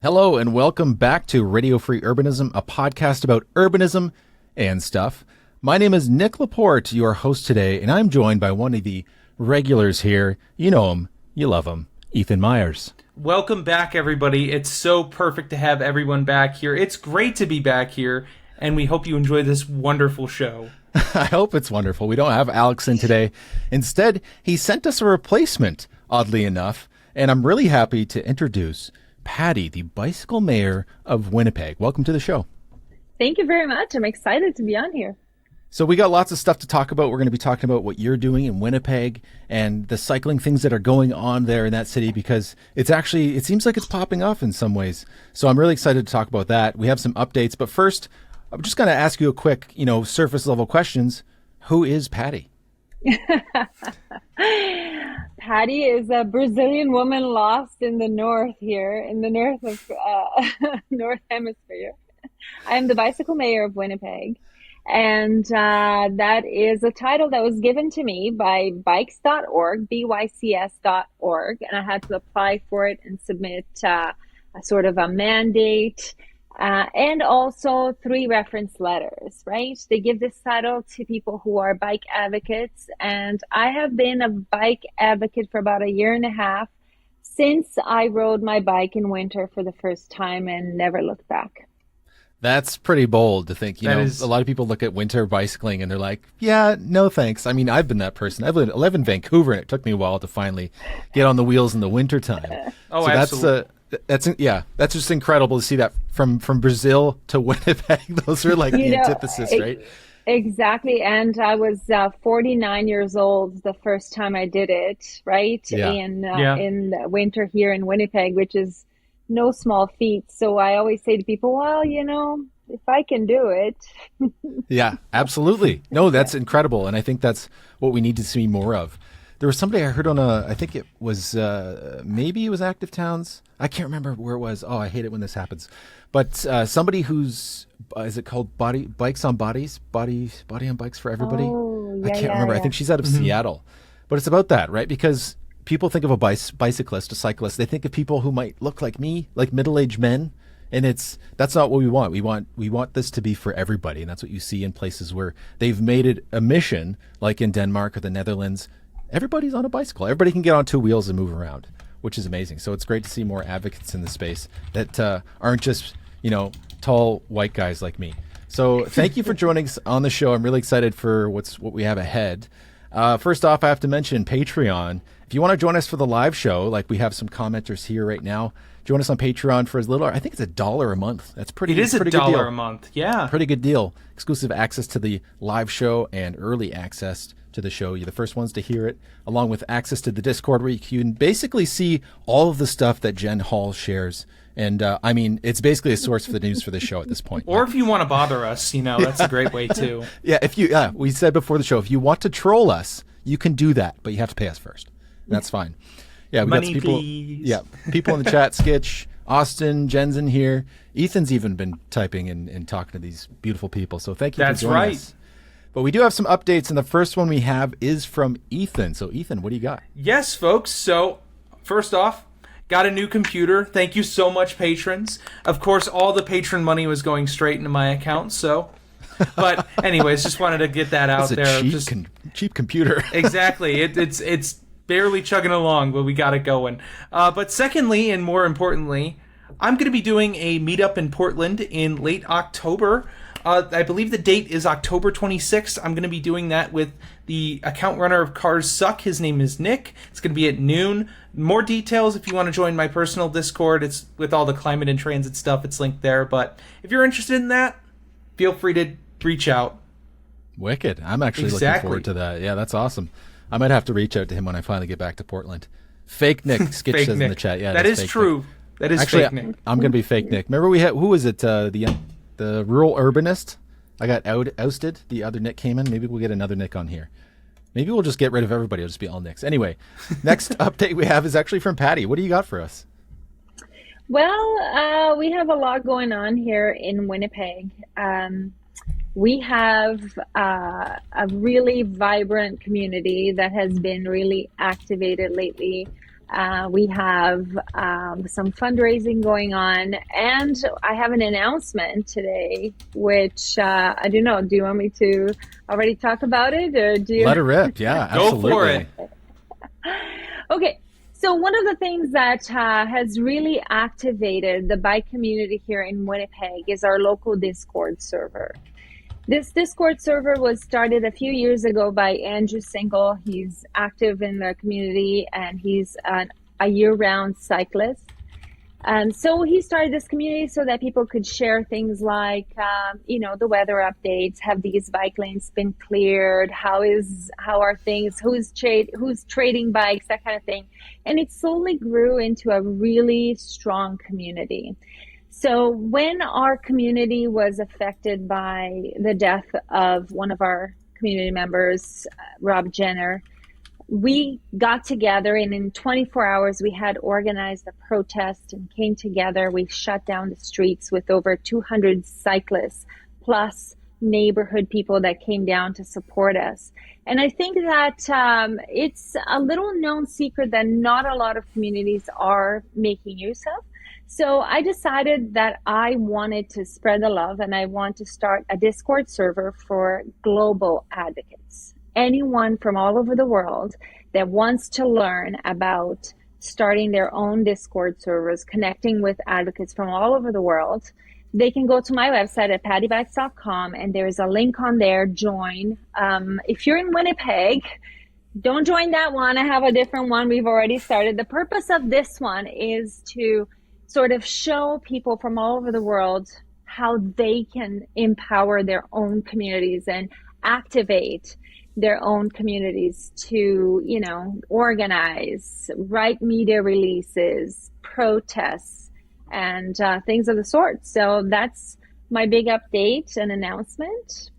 Hello and welcome back to Radio Free Urbanism, a podcast about urbanism and stuff. My name is Nick Laporte, your host today, and I'm joined by one of the regulars here. You know him, you love him, Ethan Myers. Welcome back, everybody. It's so perfect to have everyone back here. It's great to be back here, and we hope you enjoy this wonderful show. I hope it's wonderful. We don't have Alex in today. Instead, he sent us a replacement, oddly enough, and I'm really happy to introduce Patty, the Bicycle Mayor of Winnipeg. Welcome to the show. Thank you very much. I'm excited to be on here. So we got lots of stuff to talk about. We're going to be talking about what you're doing in Winnipeg and the cycling things that are going on there in that city, because it seems like it's popping off in some ways. So I'm really excited to talk about that. We have some updates, but first, I'm just going to ask you a quick, surface level questions. Who is Patty? Patty is a Brazilian woman lost in the north here, in the north of North Hemisphere. I'm the Bicycle Mayor of Winnipeg, and that is a title that was given to me by bikes.org, bycs.org, and I had to apply for it and submit a sort of a mandate. And also 3 reference letters, right? They give this title to people who are bike advocates. And I have been a bike advocate for about 1.5 years since I rode my bike in winter for the first time and never looked back. That's pretty bold to think. A lot of people look at winter bicycling and they're like, yeah, no thanks. I mean, I've been that person. I live in Vancouver and it took me a while to finally get on the wheels in the wintertime. Oh, so absolutely. That's just incredible to see that from Brazil to Winnipeg. Those are like the antithesis, right? Exactly. And I was 49 years old the first time I did it, right? Yeah. In winter here in Winnipeg, which is no small feat. So I always say to people, well, if I can do it. Yeah, absolutely. No, that's incredible. And I think that's what we need to see more of. There was somebody I heard on I think it was, maybe it was Active Towns. I can't remember where it was. Oh, I hate it when this happens. But somebody who's, is it called Bikes on Bodies? Body on Bikes for Everybody? Oh, yeah, I can't remember. Yeah. I think she's out of Seattle. But it's about that, right? Because people think of a bicyclist, a cyclist. They think of people who might look like me, like middle-aged men. And that's not what we want. We want this to be for everybody. And that's what you see in places where they've made it a mission, like in Denmark or the Netherlands. Everybody's on a bicycle. Everybody can get on 2 wheels and move around, which is amazing. So it's great to see more advocates in the space that aren't just, tall white guys like me. So thank you for joining us on the show. I'm really excited for what we have ahead. First off, I have to mention Patreon. If you want to join us for the live show, like we have some commenters here right now, join us on Patreon for as little, I think it's $1 a month. That's pretty good. It is $1 a month, yeah. Pretty good deal. Exclusive access to the live show and early access to the show. You're the first ones to hear it, along with access to the Discord where you can basically see all of the stuff that Jen Hall shares. And I mean, it's basically a source for the news for the show at this point. Or if you want to bother us, that's a great way too. Yeah, we said before the show, if you want to troll us, you can do that, but you have to pay us first. That's fine. Yeah, we got some people. Please. Yeah, people in the chat. Skitch, Austin, Jen's in here. Ethan's even been typing and talking to these beautiful people. So thank you for joining us. But we do have some updates, and the first one we have is from Ethan. So Ethan, what do you got? Yes, folks. So first off, got a new computer. Thank you so much, patrons. Of course, all the patron money was going straight into my account. So, but anyways, just wanted to get that out there. Cheap computer. Exactly. It's barely chugging along, but we got it going. But secondly, and more importantly, I'm going to be doing a meetup in Portland in late October. I believe the date is October 26th. I'm going to be doing that with the account runner of Cars Suck. His name is Nick. It's going to be at noon. More details if you want to join my personal Discord. It's with all the climate and transit stuff. It's linked there. But if you're interested in that, feel free to reach out. Wicked. I'm actually looking forward to that. Yeah, that's awesome. I might have to reach out to him when I finally get back to Portland. Fake Nick, Skitch Fake says Nick. in the chat. Yeah, that is true. Nick. That is actually, fake Nick. I'm going to be fake Nick. Remember we had, who was it? The rural urbanist? I got ousted. The other Nick came in. Maybe we'll get another Nick on here. Maybe we'll just get rid of everybody. It'll just be all Nicks. Anyway, next update we have is actually from Patty. What do you got for us? Well, we have a lot going on here in Winnipeg. We have a really vibrant community that has been really activated lately We have some fundraising going on, and I have an announcement today, which I don't know. Do you want me to already talk about it, or do you? Let her rip. Yeah, absolutely. Go for it. Okay. So one of the things that has really activated the bike community here in Winnipeg is our local Discord server. This Discord server was started a few years ago by Andrew Single. He's active in the community, and he's a year-round cyclist. So he started this community so that people could share things like, the weather updates. Have these bike lanes been cleared? How are things? Who's trading bikes? That kind of thing. And it slowly grew into a really strong community. So when our community was affected by the death of one of our community members, Rob Jenner, we got together, and in 24 hours we had organized a protest and came together. We shut down the streets with over 200 cyclists plus neighborhood people that came down to support us. And I think that it's a little known secret that not a lot of communities are making use of. So I decided that I wanted to spread the love, and I want to start a Discord server for global advocates. Anyone from all over the world that wants to learn about starting their own Discord servers, connecting with advocates from all over the world, they can go to my website at pattybikes.com, and there's a link on there, join. If you're in Winnipeg, don't join that one. I have a different one we've already started. The purpose of this one is to sort of show people from all over the world how they can empower their own communities and activate their own communities to, organize, write media releases, protests, and things of the sort. So that's my big update and announcement.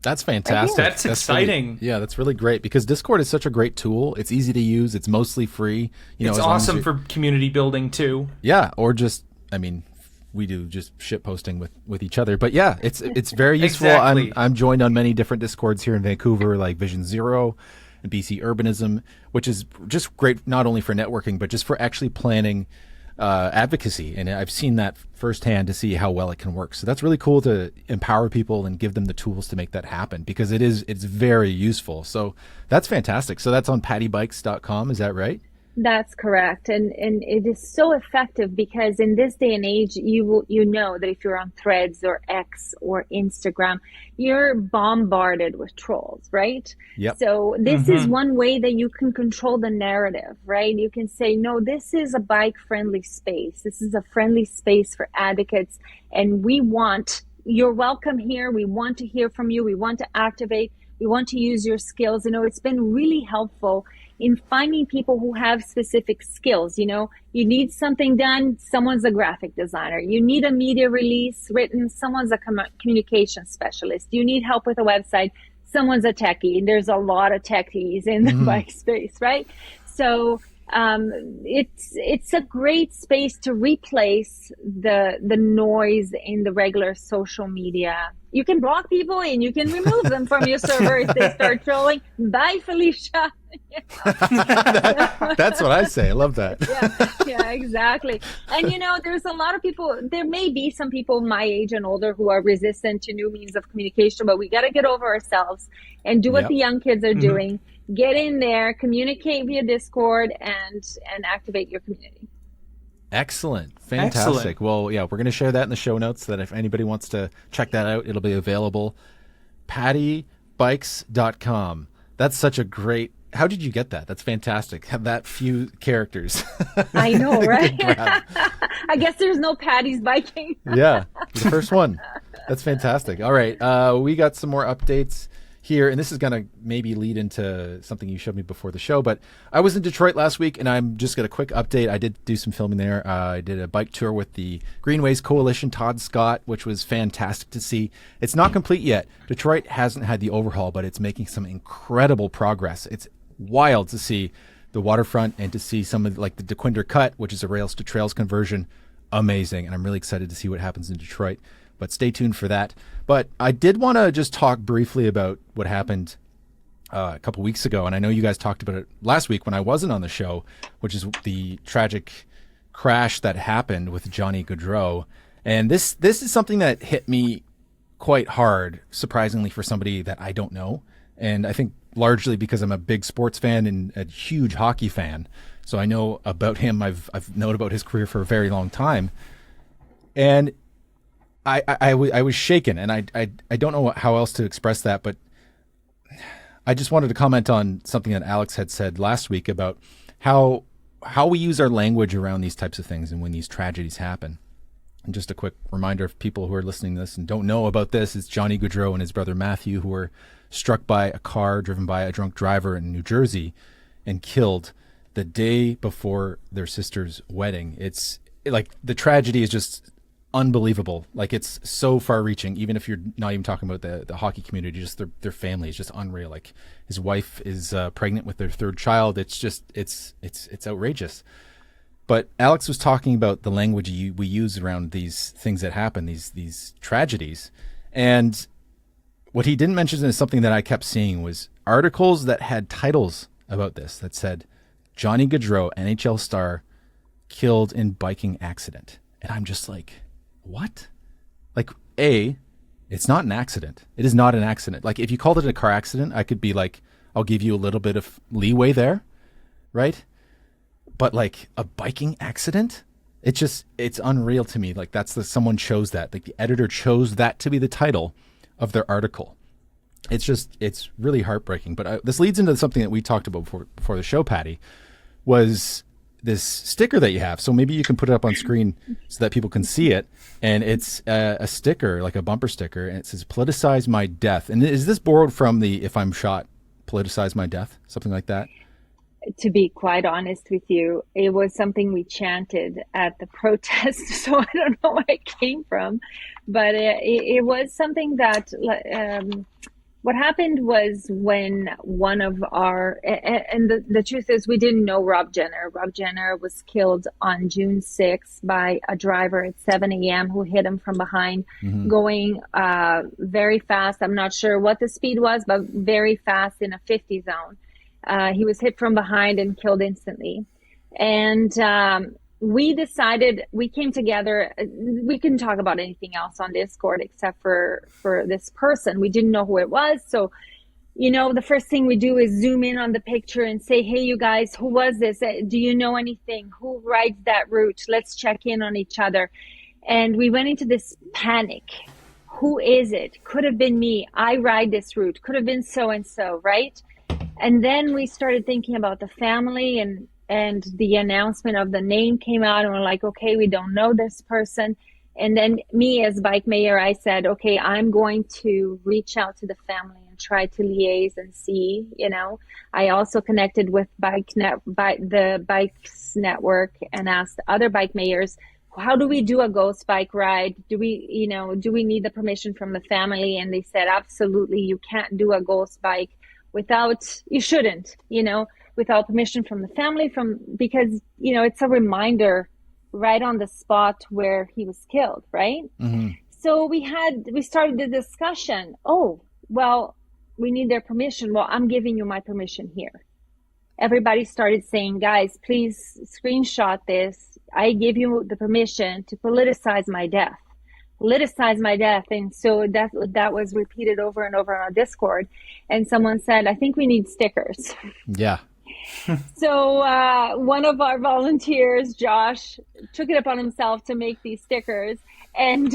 That's fantastic. That's exciting. Really, that's really great, because Discord is such a great tool. It's easy to use. It's mostly free. It's awesome for community building too. Yeah, or just, we do just shit posting with each other. But yeah, it's very useful. Exactly. I'm joined on many different Discords here in Vancouver, like Vision Zero and BC Urbanism, which is just great not only for networking, but just for actually planning advocacy. And I've seen that firsthand to see how well it can work. So that's really cool to empower people and give them the tools to make that happen, because it's very useful. So that's fantastic. So that's on pattybikes.com. Is that right? That's correct. And it is so effective, because in this day and age, you know that if you're on Threads or X or Instagram, you're bombarded with trolls, right? Yep. So this is one way that you can control the narrative, right? You can say, no, this is a bike-friendly space. This is a friendly space for advocates, and you're welcome here. We want to hear from you. We want to activate. We want to use your skills. It's been really helpful in finding people who have specific skills. You need something done, someone's a graphic designer. You need a media release written, someone's a communication specialist. You need help with a website, someone's a techie. There's a lot of techies in the bike space, right? So it's a great space to replace the noise in the regular social media. You can block people and you can remove them from your server if they start trolling. Bye, Felicia. That's what I say. I love that. Yeah, exactly. And there's a lot of people, there may be some people my age and older who are resistant to new means of communication, but we got to get over ourselves and do what the young kids are doing. Get in there, communicate via Discord, and activate your community. Excellent. Fantastic. Excellent. Well, yeah, we're going to share that in the show notes, so that if anybody wants to check that out, it'll be available. pattybikes.com. That's such a great... How did you get that? That's fantastic. Have that few characters. I know, right? I guess there's no Patty's biking. Yeah, the first one. That's fantastic. All right, we got some more updates here, and this is going to maybe lead into something you showed me before the show, but I was in Detroit last week, and I'm just got a quick update. I did do some filming there. I did a bike tour with the Greenways Coalition, Todd Scott, which was fantastic to see. It's not complete yet. Detroit hasn't had the overhaul, but it's making some incredible progress. It's wild to see the waterfront and to see some of like the DeQuinder Cut, which is a rails to trails conversion. Amazing. And I'm really excited to see what happens in Detroit, but stay tuned for that. But I did want to just talk briefly about what happened a couple weeks ago, and I know you guys talked about it last week when I wasn't on the show, which is the tragic crash that happened with Johnny Gaudreau. And this is something that hit me quite hard, surprisingly, for somebody that I don't know. And I think largely because I'm a big sports fan and a huge hockey fan. So I know about him. I've known about his career for a very long time. And I was shaken, and I don't know how else to express that, but I just wanted to comment on something that Alex had said last week about how we use our language around these types of things and when these tragedies happen. And just a quick reminder of people who are listening to this and don't know about this, it's Johnny Gaudreau and his brother Matthew, who were struck by a car driven by a drunk driver in New Jersey and killed the day before their sister's wedding. It's like the tragedy is just unbelievable. Like, it's so far reaching, even if you're not even talking about the hockey community, just their family is just unreal. Like, his wife is pregnant with their third child. It's just, it's outrageous. But Alex was talking about the language we use around these things that happen, these tragedies. And what he didn't mention is something that I kept seeing was articles that had titles about this that said, Johnny Gaudreau, NHL star, killed in biking accident. And I'm just like, what? Like, it's not an accident. It is not an accident. Like, if you called it a car accident, I could be like, I'll give you a little bit of leeway there, right? But like a biking accident, it's unreal to me. Like, someone chose that. Like, the editor chose that to be the title of their article. It's really heartbreaking. But this leads into something that we talked about before the show, Patty, was this sticker that you have. So maybe you can put it up on screen so that people can see it. And it's a sticker, like a bumper sticker, and it says, "Politicize my death." And is this borrowed from the "If I'm shot, politicize my death," something like that? To be quite honest with you, it was something we chanted at the protest. So I don't know where it came from, but it was something that what happened was when one of our, and the truth is we didn't know Rob Jenner. Rob Jenner was killed on June 6th by a driver at 7 a.m. who hit him from behind, going very fast. I'm not sure what the speed was, but very fast in a 50 zone. He was hit from behind and killed instantly. And we decided, we came together, we couldn't talk about anything else on Discord except for this person. We didn't know who it was. So, the first thing we do is zoom in on the picture and say, hey, you guys, who was this? Do you know anything? Who rides that route? Let's check in on each other. And we went into this panic. Who is it? Could have been me. I ride this route. Could have been so-and-so, right? And then we started thinking about the family, and the announcement of the name came out, and we're like, okay, we don't know this person. And then me as bike mayor, I said, okay, I'm going to reach out to the family and try to liaise and see, I also connected with the Bikes Network and asked other bike mayors, how do we do a ghost bike ride? Do we need the permission from the family? And they said, absolutely, you can't do a ghost bike you shouldn't, without permission from the family, because, it's a reminder right on the spot where he was killed, right? Mm-hmm. So we started the discussion. Oh, well, we need their permission. Well, I'm giving you my permission here. Everybody started saying, guys, please screenshot this. I give you the permission to politicize my death. And so that was repeated over and over on our Discord. And someone said, I think we need stickers. Yeah. So one of our volunteers, Josh, took it upon himself to make these stickers, and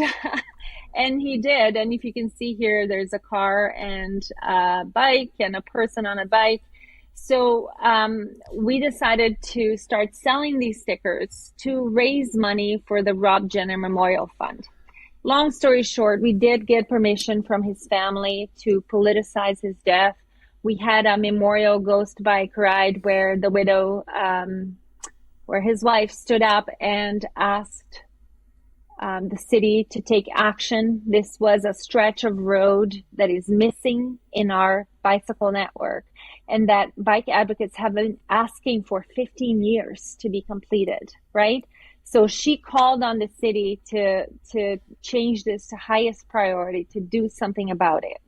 he did. And if you can see here, there's a car and a bike and a person on a bike. So we decided to start selling these stickers to raise money for the Rob Jenner Memorial Fund. Long story short, we did get permission from his family to politicize his death. We had a memorial ghost bike ride where the widow, where his wife stood up and asked the city to take action. This was a stretch of road that is missing in our bicycle network, and that bike advocates have been asking for 15 years to be completed, right? So she called on the city to change this to highest priority, to do something about it.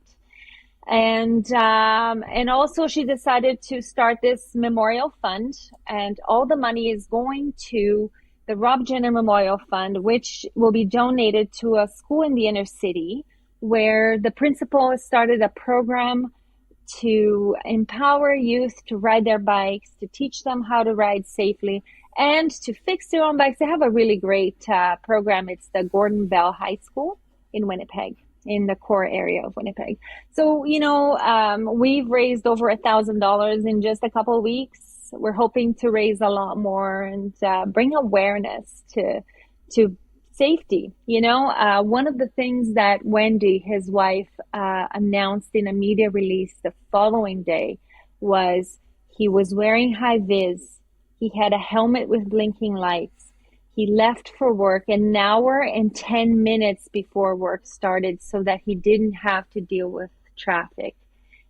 And also she decided to start this memorial fund, and all the money is going to the Rob Jenner Memorial Fund, which will be donated to a school in the inner city where the principal has started a program to empower youth to ride their bikes, to teach them how to ride safely, and to fix their own bikes. They have a really great program. It's the Gordon Bell High School in Winnipeg, in the core area of Winnipeg. So, we've raised over $1,000 in just a couple of weeks. We're hoping to raise a lot more and bring awareness to safety. One of the things that Wendy, his wife, announced in a media release the following day was he was wearing high vis. He had a helmet with blinking lights. He left for work an hour and 10 minutes before work started so that he didn't have to deal with traffic.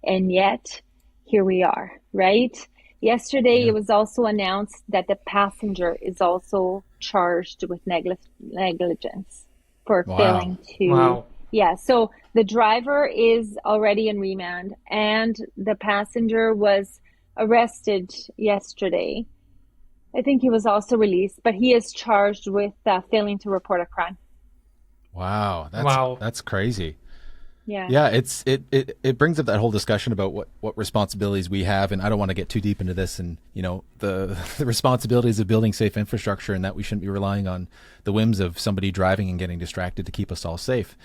And yet, here we are, right? Yesterday, It was also announced that the passenger is also charged with negligence for failing to... Wow. Yeah, so the driver is already in remand, and the passenger was arrested yesterday. I think he was also released, but he is charged with failing to report a crime. Wow. That's crazy. Yeah. Yeah, it brings up that whole discussion about what responsibilities we have, and I don't want to get too deep into this, and the responsibilities of building safe infrastructure, and that we shouldn't be relying on the whims of somebody driving and getting distracted to keep us all safe.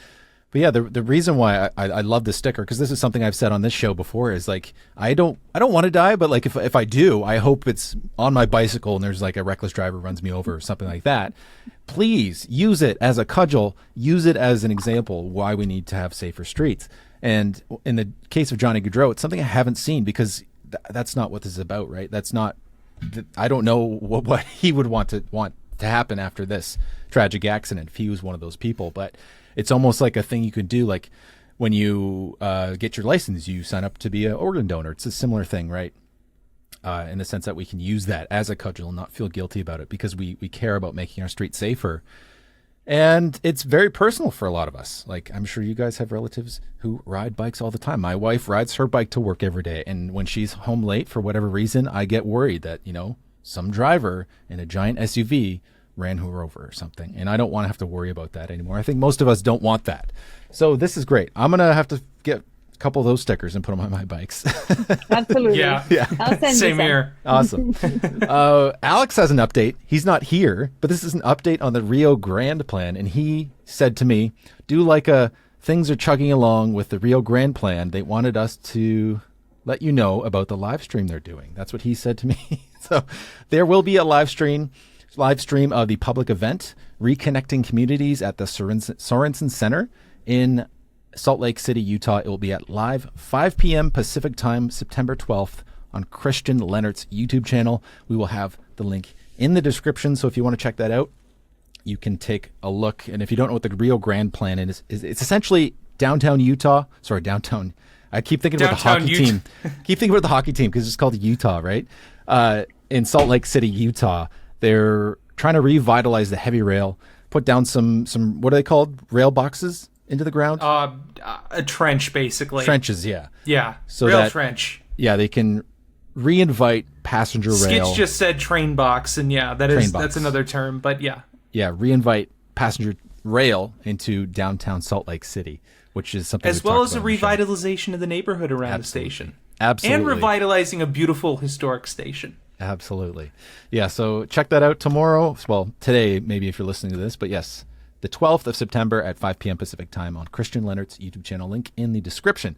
But yeah, the reason why I love this sticker, because this is something I've said on this show before, is like I don't want to die, but like if I do, I hope it's on my bicycle and there's like a reckless driver runs me over or something like that. Please use it as a cudgel, use it as an example why we need to have safer streets. And in the case of Johnny Gaudreau, it's something I haven't seen because that's not what this is about, right? That's not. I don't know what he would want to happen after this tragic accident if he was one of those people, but it's almost like a thing you can do, like when you get your license, you sign up to be an organ donor. It's a similar thing, right? In the sense that we can use that as a cudgel and not feel guilty about it because we care about making our streets safer. And it's very personal for a lot of us. Like, I'm sure you guys have relatives who ride bikes all the time. My wife rides her bike to work every day. And when she's home late for whatever reason, I get worried that, some driver in a giant SUV ran her over or something. And I don't want to have to worry about that anymore. I think most of us don't want that. So this is great. I'm going to have to get a couple of those stickers and put them on my bikes. Absolutely. Yeah. I'll send Same you some. here. Awesome. Alex has an update. He's not here, but this is an update on the Rio Grande plan. And he said to me, things are chugging along with the Rio Grande plan. They wanted us to let you know about the live stream they're doing. That's what he said to me. So there will be a live stream of the public event, Reconnecting Communities at the Sorensen Center in Salt Lake City, Utah. It will be at live 5 p.m. Pacific time, September 12th on Christian Leonard's YouTube channel. We will have the link in the description. So if you want to check that out, you can take a look. And if you don't know what the Rio Grande plan is it's essentially downtown Utah. Sorry, downtown. I keep thinking about the hockey team. Keep thinking about the hockey team because it's called Utah, right? In Salt Lake City, Utah. They're trying to revitalize the heavy rail, put down some what are they called? Rail boxes into the ground? A trench, basically. Trenches, yeah. Yeah, so rail trench. Yeah, they can reinvite passenger rail. Skitch just said train box, and yeah, that's another term, but yeah. Yeah, reinvite passenger rail into downtown Salt Lake City, which is something as well as a revitalization of the neighborhood around the station. Absolutely. And revitalizing a beautiful historic station. Absolutely. Yeah, so check that out tomorrow. Well, today, maybe if you're listening to this, but yes, the 12th of September at 5 p.m. Pacific time on Christian Leonard's YouTube channel, link in the description.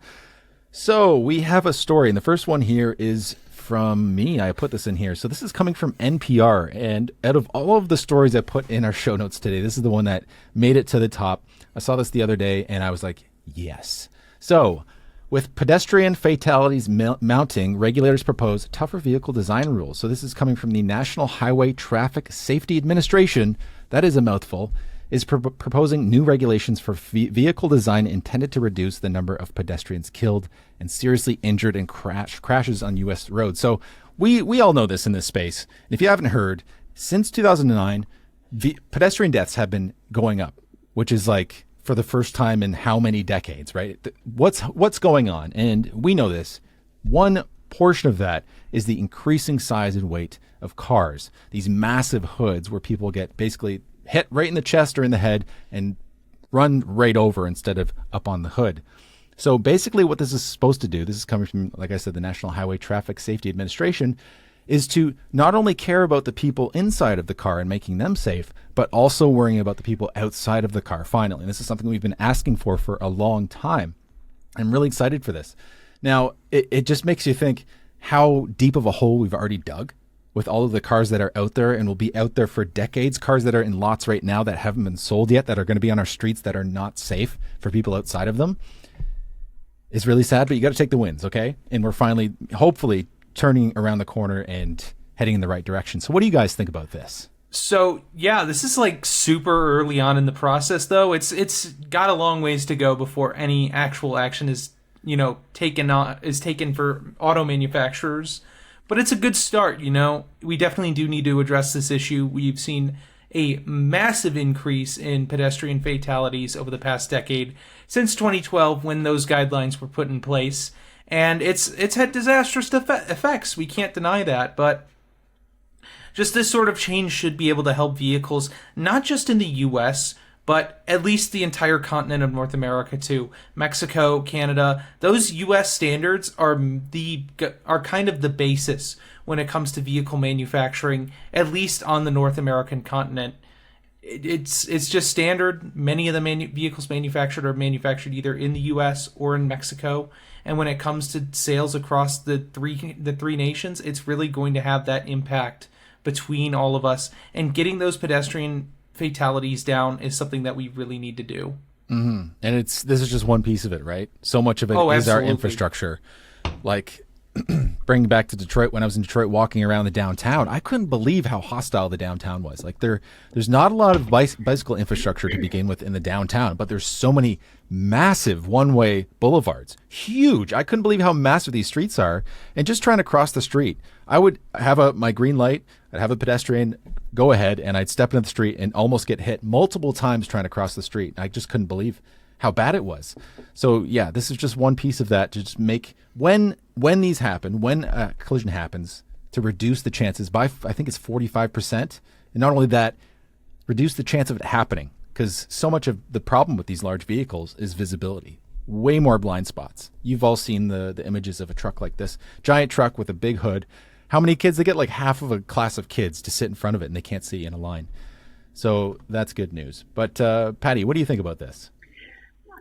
So we have a story, and the first one here is from me. I put this in here. So this is coming from NPR, and out of all of the stories I put in our show notes today, this is the one that made it to the top. I saw this the other day, and I was like, yes. So with pedestrian fatalities mounting, regulators propose tougher vehicle design rules. So this is coming from the National Highway Traffic Safety Administration. That is a mouthful. Is proposing new regulations for vehicle design intended to reduce the number of pedestrians killed and seriously injured in crashes on U.S. roads. So we all know this in this space. And if you haven't heard, since 2009, pedestrian deaths have been going up, which is like, for the first time in how many decades, right? What's going on? And we know this. One portion of that is the increasing size and weight of cars. These massive hoods where people get basically hit right in the chest or in the head and run right over instead of up on the hood. So basically what this is supposed to do, this is coming from, like I said, the National Highway Traffic Safety Administration, is to not only care about the people inside of the car and making them safe, but also worrying about the people outside of the car finally. And this is something we've been asking for a long time. I'm really excited for this. Now, it just makes you think how deep of a hole we've already dug with all of the cars that are out there and will be out there for decades, cars that are in lots right now that haven't been sold yet, that are going to be on our streets that are not safe for people outside of them. It's really sad, but you got to take the wins, okay? And we're finally, hopefully, turning around the corner and heading in the right direction. So what do you guys think about this? So, yeah, this is like super early on in the process, though. It's got a long ways to go before any actual action is, taken for auto manufacturers. But it's a good start, We definitely do need to address this issue. We've seen a massive increase in pedestrian fatalities over the past decade since 2012 when those guidelines were put in place. And it's had disastrous effects. We can't deny that. But just this sort of change should be able to help vehicles, not just in the U.S., but at least the entire continent of North America too. Mexico, Canada, those U.S. standards are kind of the basis when it comes to vehicle manufacturing, at least on the North American continent. It's just standard. Many of the vehicles manufactured are manufactured either in the U.S. or in Mexico. And when it comes to sales across the three nations, it's really going to have that impact between all of us. And getting those pedestrian fatalities down is something that we really need to do. Mm-hmm. And this is just one piece of it, right? So much of it is absolutely. our infrastructure. Like, bringing back to Detroit, when I was in Detroit walking around the downtown, I couldn't believe how hostile the downtown was. Like there's not a lot of bicycle infrastructure to begin with in the downtown, but there's so many massive one-way boulevards. Huge. I couldn't believe how massive these streets are. And just trying to cross the street, I would have my green light, I'd have a pedestrian go ahead, and I'd step into the street and almost get hit multiple times trying to cross the street. I just couldn't believe how bad it was. So yeah, this is just one piece of that to just make when these happen, when a collision happens, to reduce the chances by, I think it's 45%. And not only that, reduce the chance of it happening, because so much of the problem with these large vehicles is visibility. Way more blind spots. You've all seen the images of a truck like this, giant truck with a big hood. How many kids? They get like half of a class of kids to sit in front of it and they can't see in a line. So that's good news. But Patty, what do you think about this?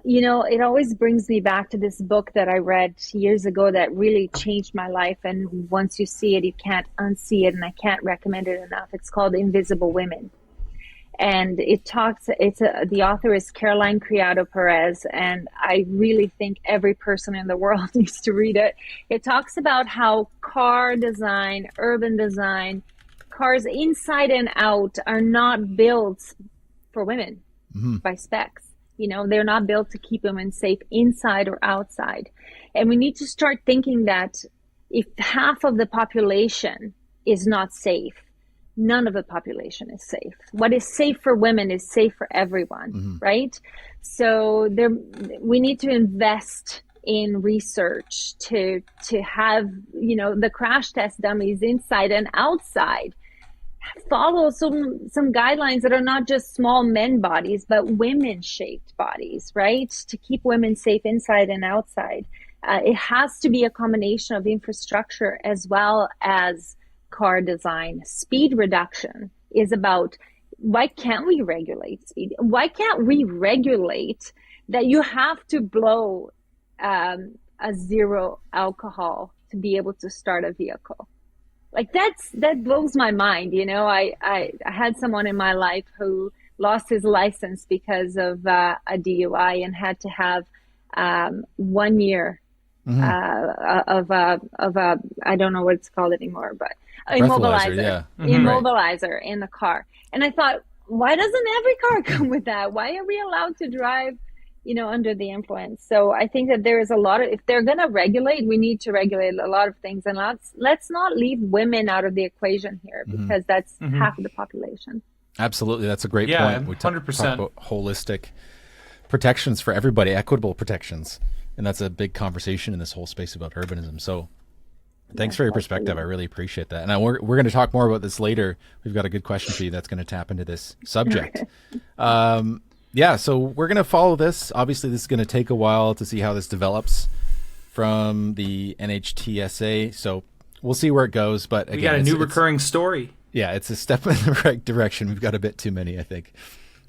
It always brings me back to this book that I read years ago that really changed my life. And once you see it, you can't unsee it. And I can't recommend it enough. It's called Invisible Women. And the author is Caroline Criado Perez. And I really think every person in the world needs to read it. It talks about how car design, urban design, cars inside and out are not built for women by specs. They're not built to keep women safe inside or outside. And we need to start thinking that if half of the population is not safe, none of the population is safe. What is safe for women is safe for everyone, right? So we need to invest in research to have, the crash test dummies inside and outside. Follow some guidelines that are not just small men bodies, but women-shaped bodies, right? To keep women safe inside and outside. It has to be a combination of infrastructure as well as car design. Speed reduction is about, why can't we regulate speed? Why can't we regulate that you have to blow a zero alcohol to be able to start a vehicle? Like that blows my mind. I had someone in my life who lost his license because of a DUI and had to have 1 year of a I don't know what it's called anymore, but immobilizer in the car. And I thought, why doesn't every car come with that? Why are we allowed to drive under the influence? So I think that there is a lot of, if they're going to regulate, we need to regulate a lot of things. And let's not leave women out of the equation here, because that's half of the population. Absolutely. That's a great point. We 100%. talk about holistic protections for everybody, equitable protections. And that's a big conversation in this whole space about urbanism. So thanks for your perspective. I really appreciate that. And we're going to talk more about this later. We've got a good question for you that's going to tap into this subject. So we're going to follow this. Obviously, this is going to take a while to see how this develops from the NHTSA. So we'll see where it goes. But again, we got a new recurring story. Yeah, it's a step in the right direction. We've got a bit too many, I think.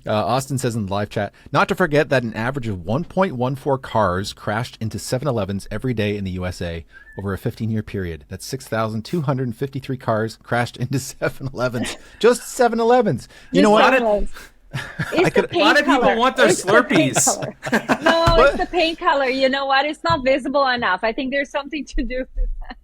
Austin says in the live chat, not to forget that an average of 1.14 cars crashed into 7-Elevens every day in the USA over a 15-year period. That's 6,253 cars crashed into 7-Elevens. Just 7-Elevens. You know what? A lot of people want their Slurpees. No, it's the paint color. You know what? It's not visible enough. I think there's something to do with that.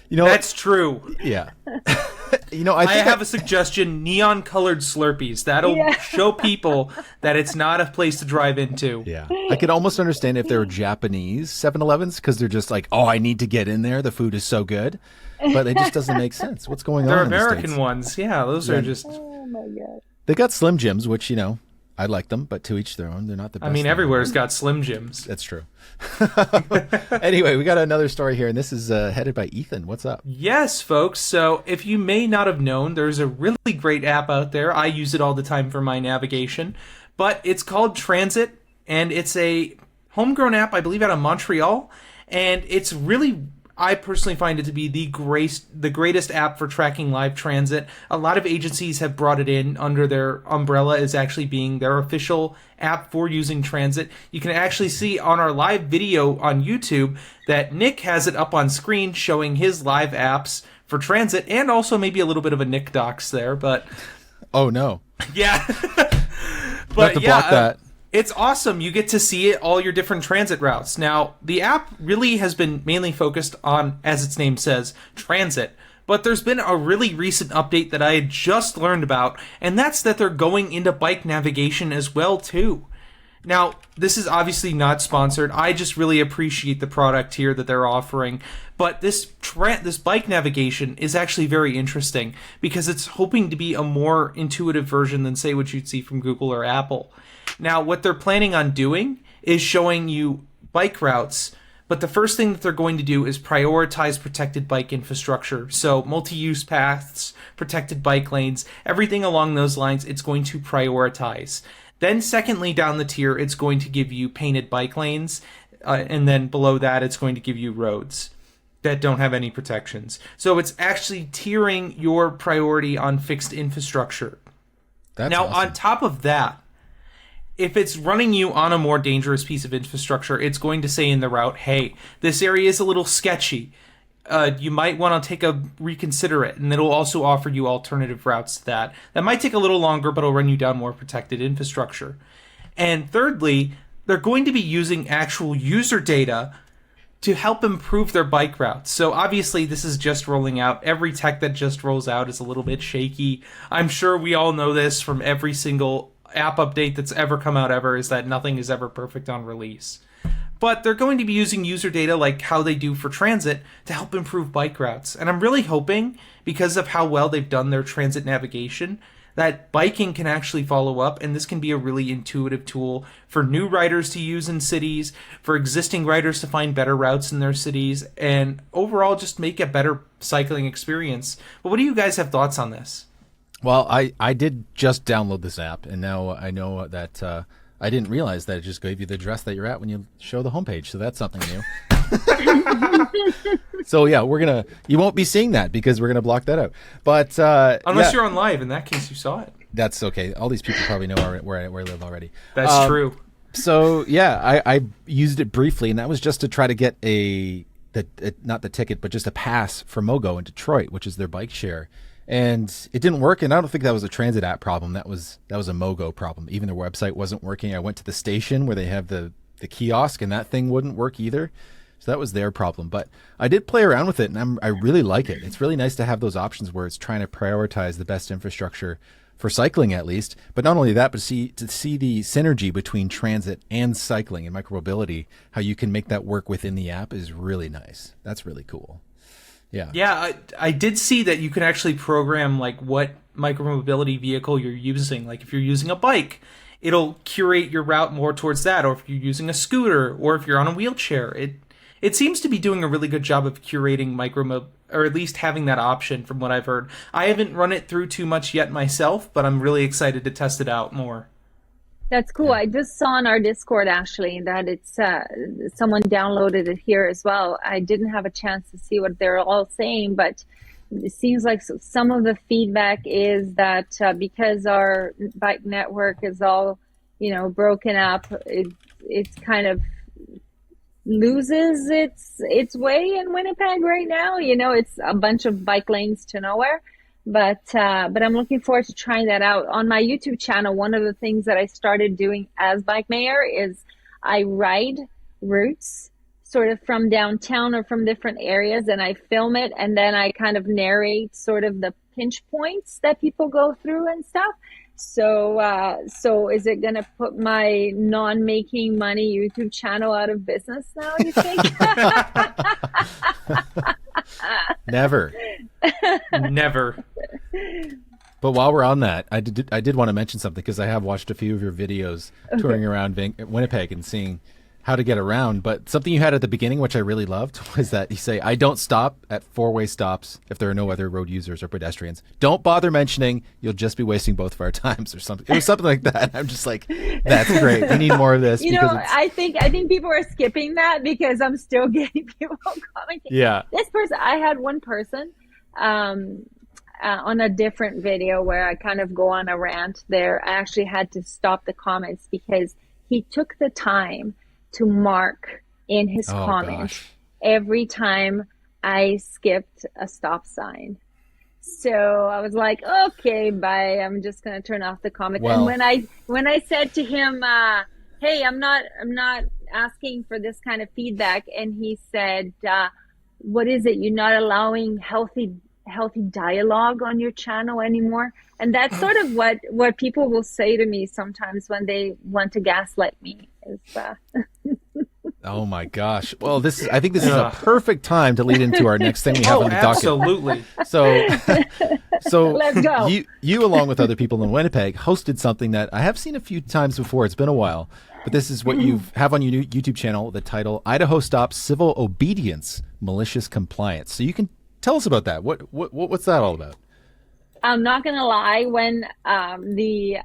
That's true. Yeah. I have a suggestion: neon-colored Slurpees. That'll show people that it's not a place to drive into. Yeah, I could almost understand if they were Japanese 7-Elevens because they're just like, oh, I need to get in there. The food is so good, but it just doesn't make sense. What's going on? They're in the American States? ones. Yeah, those are just. Oh my god. They got Slim Jims, which I like them, but to each their own. They're not the best. I mean, everywhere's got Slim Jims. That's true. Anyway, we got another story here, and this is headed by Ethan. What's up? Yes, folks. So if you may not have known, there's a really great app out there. I use it all the time for my navigation, but it's called Transit, and it's a homegrown app, I believe, out of Montreal, and it's really... I personally find it to be the greatest app for tracking live transit. A lot of agencies have brought it in under their umbrella as actually being their official app for using transit. You can actually see on our live video on YouTube that Nick has it up on screen showing his live apps for transit, and also maybe a little bit of a Nick docs there, but... Oh, no. Yeah. But to block that. It's awesome. You get to see all your different transit routes. Now, the app really has been mainly focused on, as its name says, transit. But there's been a really recent update that I had just learned about, and that's that they're going into bike navigation as well, too. Now, this is obviously not sponsored. I just really appreciate the product here that they're offering. But this bike navigation is actually very interesting because it's hoping to be a more intuitive version than, say, what you'd see from Google or Apple. Now, what they're planning on doing is showing you bike routes, but the first thing that they're going to do is prioritize protected bike infrastructure. So multi-use paths, protected bike lanes, everything along those lines, it's going to prioritize. Then secondly, down the tier, it's going to give you painted bike lanes, and then below that, it's going to give you roads that don't have any protections. So it's actually tiering your priority on fixed infrastructure. That's now, awesome. On top of that, if it's running you on a more dangerous piece of infrastructure, it's going to say in the route, hey, this area is a little sketchy. You might want to reconsider it, and it'll also offer you alternative routes to that. That might take a little longer, but it'll run you down more protected infrastructure. And thirdly, they're going to be using actual user data to help improve their bike routes. So obviously this is just rolling out. Every tech that just rolls out is a little bit shaky. I'm sure we all know this from every single app update that's ever come out ever, is that nothing is ever perfect on release. But they're going to be using user data like how they do for transit to help improve bike routes. And I'm really hoping, because of how well they've done their transit navigation, that biking can actually follow up, and this can be a really intuitive tool for new riders to use in cities, for existing riders to find better routes in their cities, and overall just make a better cycling experience. But what do you guys have thoughts on this? Well, I did just download this app, and now I know that I didn't realize that it just gave you the address that you're at when you show the homepage. So that's something new. So yeah, you won't be seeing that because we're gonna block that out. But unless you're on live, in that case, you saw it. That's okay. All these people probably know where I live already. That's true. So yeah, I used it briefly, and that was just to try to get not the ticket, but just a pass for Mogo in Detroit, which is their bike share. And it didn't work, and I don't think that was a transit app problem. That was a Mogo problem. Even their website wasn't working. I went to the station where they have the kiosk, and that thing wouldn't work either. So that was their problem. But I did play around with it, and I really like it. It's really nice to have those options where it's trying to prioritize the best infrastructure for cycling, at least. But not only that, but to see the synergy between transit and cycling and micromobility, how you can make that work within the app is really nice. That's really cool. Yeah, I did see that you can actually program like what micromobility vehicle you're using. Like if you're using a bike, it'll curate your route more towards that, or if you're using a scooter, or if you're on a wheelchair. It seems to be doing a really good job of curating or at least having that option from what I've heard. I haven't run it through too much yet myself, but I'm really excited to test it out more. That's cool. I just saw on our Discord actually that it's someone downloaded it here as well. I didn't have a chance to see what they're all saying, but it seems like some of the feedback is that because our bike network is all, broken up, it's kind of loses its way in Winnipeg right now. It's a bunch of bike lanes to nowhere. But I'm looking forward to trying that out. On my YouTube channel, one of the things that I started doing as Bike Mayor is I ride routes sort of from downtown or from different areas, and I film it, and then I kind of narrate sort of the pinch points that people go through and stuff. So is it going to put my non-making money YouTube channel out of business now, you think? Never. Never. But while we're on that, I did want to mention something, because I have watched a few of your videos touring around Winnipeg and seeing how to get around. But something you had at the beginning, which I really loved, was that you say, I don't stop at four-way stops if there are no other road users or pedestrians. Don't bother mentioning, you'll just be wasting both of our times, or something. It was something like that. I'm just like, that's great. We need more of this. I think people are skipping that because I'm still getting people commenting. Yeah. This person, I had one person on a different video where I kind of go on a rant there. I actually had to stop the comments because he took the time to mark in his comments every time I skipped a stop sign. So I was like, okay, bye. I'm just going to turn off the comment. Well, and when I said to him, hey, I'm not asking for this kind of feedback. And he said, what is it? You're not allowing healthy dialogue on your channel anymore? And that's sort of what people will say to me sometimes when they want to gaslight me. Oh my gosh. Well, I think this is a perfect time to lead into our next thing we have on the docket. Absolutely. So let's go. You along with other people in Winnipeg hosted something that I have seen a few times before. It's been a while, but this is what you have on your YouTube channel, the title Idaho Stops Civil Obedience Malicious Compliance. So you can tell us about that. What's that all about? I'm not going to lie, when the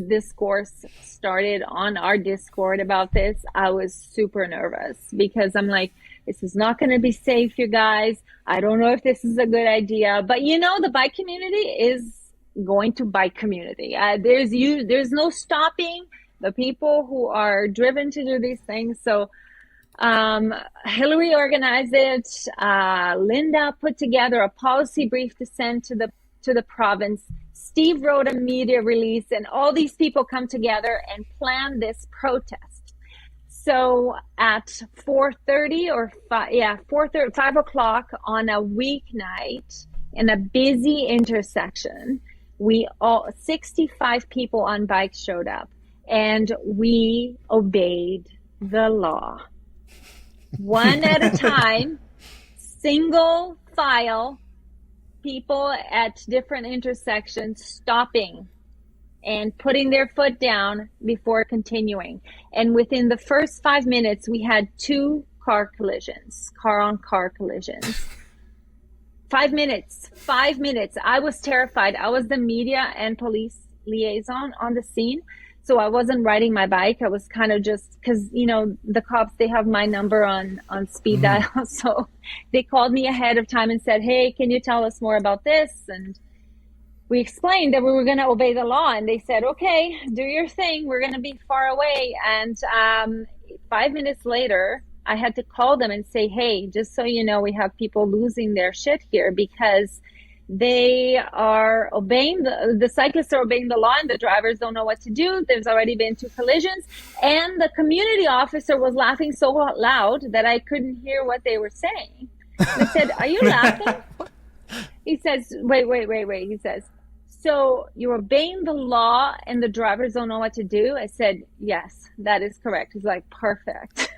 discourse started on our Discord about this, I was super nervous because I'm like, this is not going to be safe, you guys. I don't know if this is a good idea. But the bike community is going to bike community. There's no stopping the people who are driven to do these things. So Hillary organized it. Linda put together a policy brief to send to the province. Steve wrote a media release, and all these people come together and plan this protest. So at 4:30 or 5 o'clock on a weeknight in a busy intersection, 65 people on bikes showed up, and we obeyed the law. One at a time, single file, people at different intersections stopping and putting their foot down before continuing. And within the first 5 minutes, we had 2 car on car collisions. 5 minutes. I was terrified. I was the media and police liaison on the scene. So I wasn't riding my bike. I was kind of just, because, the cops, they have my number on speed dial. So they called me ahead of time and said, hey, can you tell us more about this? And we explained that we were going to obey the law. And they said, okay, do your thing. We're going to be far away. And 5 minutes later, I had to call them and say, hey, just so you know, we have people losing their shit here because they are obeying the cyclists are obeying the law, and the drivers don't know what to do. There's already been 2 collisions, and the community officer was laughing so loud that I couldn't hear what they were saying. I said, are you laughing? He says, wait. He says, so you're obeying the law and the drivers don't know what to do? I said, yes, that is correct. He's like, perfect.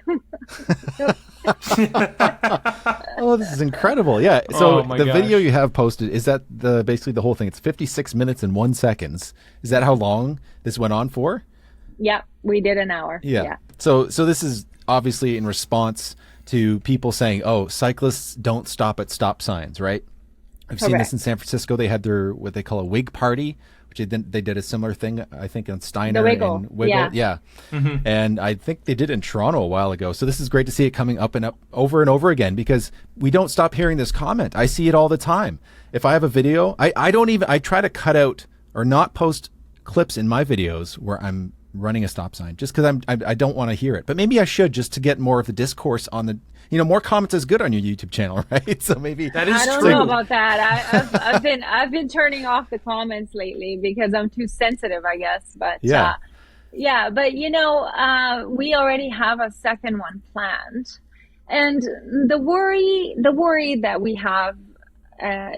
Oh, this is incredible. Yeah. So the video you have posted, is that basically the whole thing? It's 56 minutes and 1 second. Is that how long this went on for? Yeah, we did an hour. Yeah. So this is obviously in response to people saying, "Oh, cyclists don't stop at stop signs," right? I've seen this in San Francisco. They had their what they call a wig party, which they did a similar thing, I think, on Steiner the Wiggle. and Wiggle. Yeah. Mm-hmm. And I think they did it in Toronto a while ago. So this is great to see it coming up and up over and over again, because we don't stop hearing this comment. I see it all the time. If I have a video, I try to cut out or not post clips in my videos where I'm running a stop sign, just because I don't want to hear it. But maybe I should, just to get more of the discourse on the, more comments is good on your YouTube channel, right? So maybe that is I don't true. know about that. I've been turning off the comments lately because I'm too sensitive, I guess. But yeah. But we already have a second one planned, and the worry that we have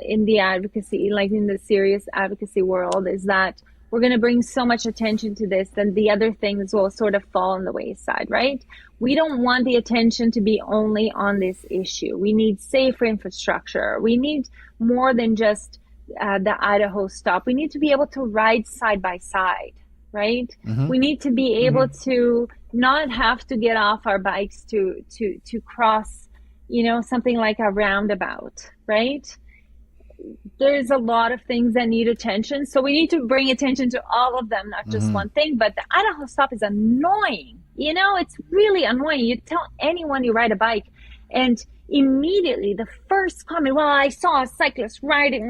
in the advocacy, like in the serious advocacy world, is that we're going to bring so much attention to this, then the other things will sort of fall on the wayside, right? We don't want the attention to be only on this issue. We need safer infrastructure. We need more than just the Idaho stop. We need to be able to ride side by side, right? Mm-hmm. We need to be able to not have to get off our bikes to cross, something like a roundabout, right? There's a lot of things that need attention. So we need to bring attention to all of them, not just one thing. But the Idaho stop is annoying. It's really annoying. You tell anyone you ride a bike, and immediately the first comment, well, I saw a cyclist riding,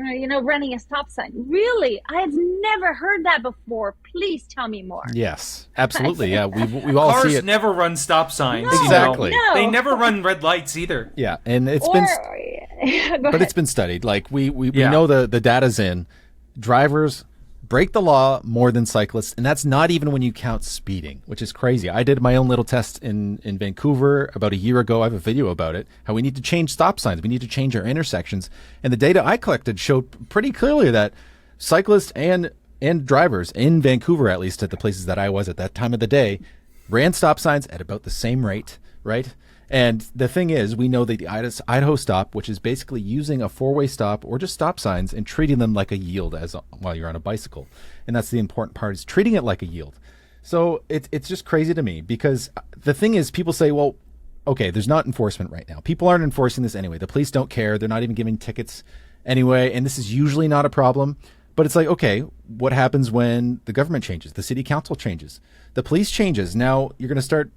running a stop sign. Really? I've never heard that before. Please tell me more. Yes, absolutely. Yeah, we all Cars see it. never run stop signs. No, Exactly. No. They never run red lights either. Yeah, and it's it's been studied. Like we know the data's in. Drivers break the law more than cyclists, and that's not even when you count speeding, which is crazy. I did my own little test in Vancouver about a year ago. I have a video about it, how we need to change stop signs. We need to change our intersections. And the data I collected showed pretty clearly that cyclists and drivers in Vancouver, at least at the places that I was at that time of the day, ran stop signs at about the same rate, right? And the thing is, we know that the Idaho stop, which is basically using a four-way stop or just stop signs and treating them like a yield while you're on a bicycle. And that's the important part, is treating it like a yield. So it's just crazy to me, because the thing is, people say, well, okay, there's not enforcement right now. People aren't enforcing this anyway. The police don't care. They're not even giving tickets anyway. And this is usually not a problem. But it's like, okay, what happens when the government changes, the city council changes, the police changes? Now you're going to start,